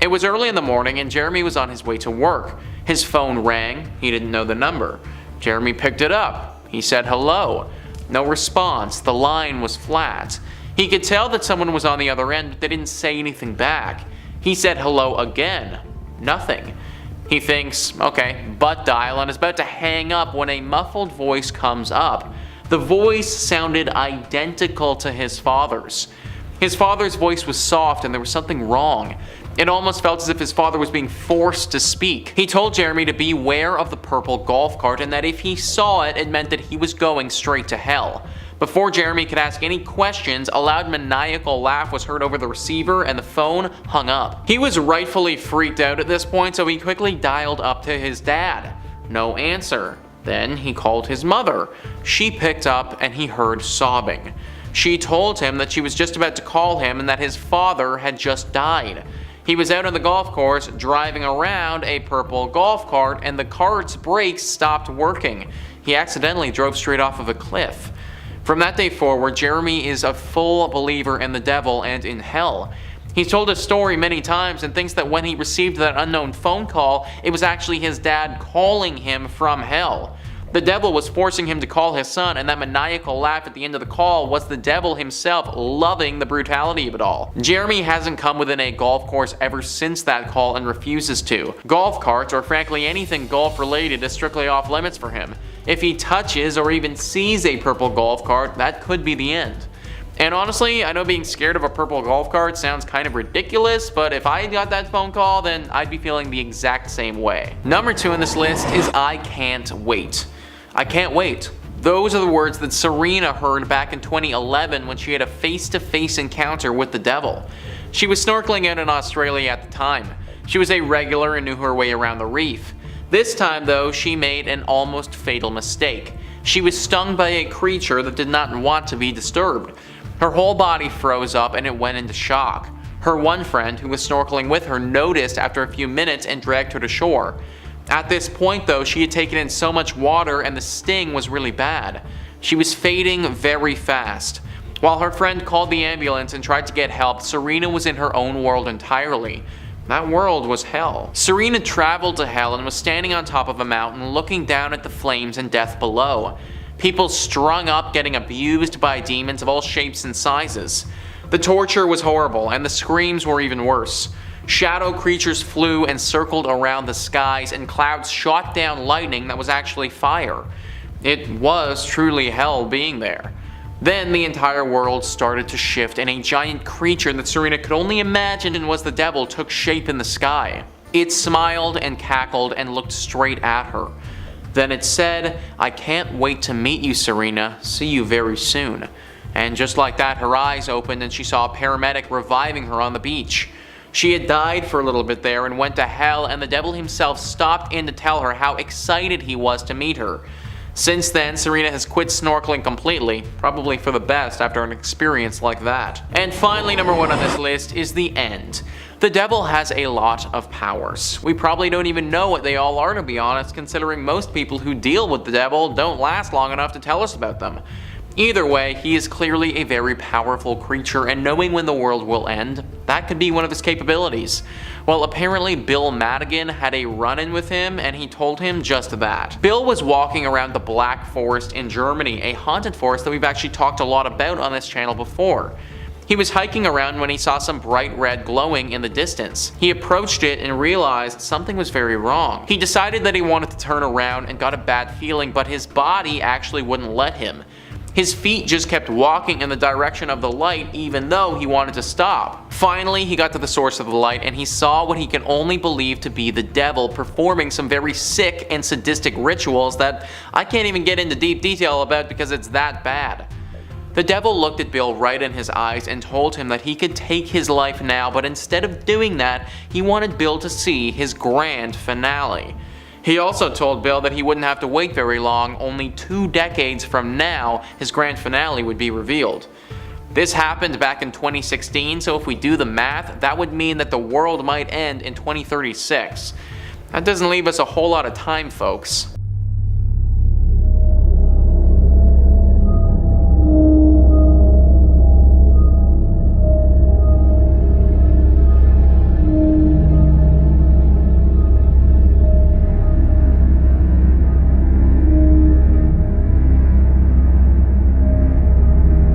It was early in the morning and Jeremy was on his way to work. His phone rang, he didn't know the number. Jeremy picked it up. He said hello. No response, the line was flat. He could tell that someone was on the other end, but they didn't say anything back. He said hello again. Nothing. He thinks, okay, butt dial, and is about to hang up when a muffled voice comes up. The voice sounded identical to his father's. His father's voice was soft and there was something wrong. It almost felt as if his father was being forced to speak. He told Jeremy to beware of the purple golf cart and that if he saw it, it meant that he was going straight to hell. Before Jeremy could ask any questions, a loud maniacal laugh was heard over the receiver and the phone hung up. He was rightfully freaked out at this point, so he quickly dialed up to his dad. No answer. Then he called his mother. She picked up and he heard sobbing. She told him that she was just about to call him and that his father had just died. He was out on the golf course driving around a purple golf cart and the cart's brakes stopped working. He accidentally drove straight off of a cliff. From that day forward, Jeremy is a full believer in the devil and in hell. He's told his story many times and thinks that when he received that unknown phone call, it was actually his dad calling him from hell. The devil was forcing him to call his son, and that maniacal laugh at the end of the call was the devil himself loving the brutality of it all. Jeremy hasn't come within a golf course ever since that call and refuses to. Golf carts, or frankly anything golf related, is strictly off limits for him. If he touches or even sees a purple golf cart, that could be the end. And honestly, I know being scared of a purple golf cart sounds kind of ridiculous, but if I got that phone call, then I'd be feeling the exact same way. Number 2 on this list is I can't wait. I can't wait. Those are the words that Serena heard back in 2011 when she had a face-to-face encounter with the devil. She was snorkeling out in Australia at the time. She was a regular and knew her way around the reef. This time though, she made an almost fatal mistake. She was stung by a creature that did not want to be disturbed. Her whole body froze up and it went into shock. Her one friend, who was snorkeling with her, noticed after a few minutes and dragged her to shore. At this point though, she had taken in so much water and the sting was really bad. She was fading very fast. While her friend called the ambulance and tried to get help, Serena was in her own world entirely. That world was hell. Serena traveled to hell and was standing on top of a mountain looking down at the flames and death below. People strung up getting abused by demons of all shapes and sizes. The torture was horrible and the screams were even worse. Shadow creatures flew and circled around the skies and clouds shot down lightning that was actually fire. It was truly hell being there. Then the entire world started to shift and a giant creature that Serena could only imagine was the devil took shape in the sky. It smiled and cackled and looked straight at her. Then it said, "I can't wait to meet you, Serena. See you very soon." And just like that, her eyes opened and she saw a paramedic reviving her on the beach. She had died for a little bit there and went to hell, and the devil himself stopped in to tell her how excited he was to meet her. Since then, Serena has quit snorkeling completely, probably for the best after an experience like that. And finally, number 1 on this list is the end. The devil has a lot of powers. We probably don't even know what they all are, to be honest, considering most people who deal with the devil don't last long enough to tell us about them. Either way, he is clearly a very powerful creature, and knowing when the world will end, that could be one of his capabilities. Well, apparently Bill Madigan had a run-in with him, and he told him just that. Bill was walking around the Black Forest in Germany, a haunted forest that we've actually talked a lot about on this channel before. He was hiking around when he saw some bright red glowing in the distance. He approached it and realized something was very wrong. He decided that he wanted to turn around and got a bad feeling, but his body actually wouldn't let him. His feet just kept walking in the direction of the light even though he wanted to stop. Finally, he got to the source of the light and he saw what he could only believe to be the devil performing some very sick and sadistic rituals that I can't even get into deep detail about because it's that bad. The devil looked at Bill right in his eyes and told him that he could take his life now, but instead of doing that, he wanted Bill to see his grand finale. He also told Bill that he wouldn't have to wait very long, only 2 decades from now his grand finale would be revealed. This happened back in 2016, so if we do the math, that would mean that the world might end in 2036. That doesn't leave us a whole lot of time, folks.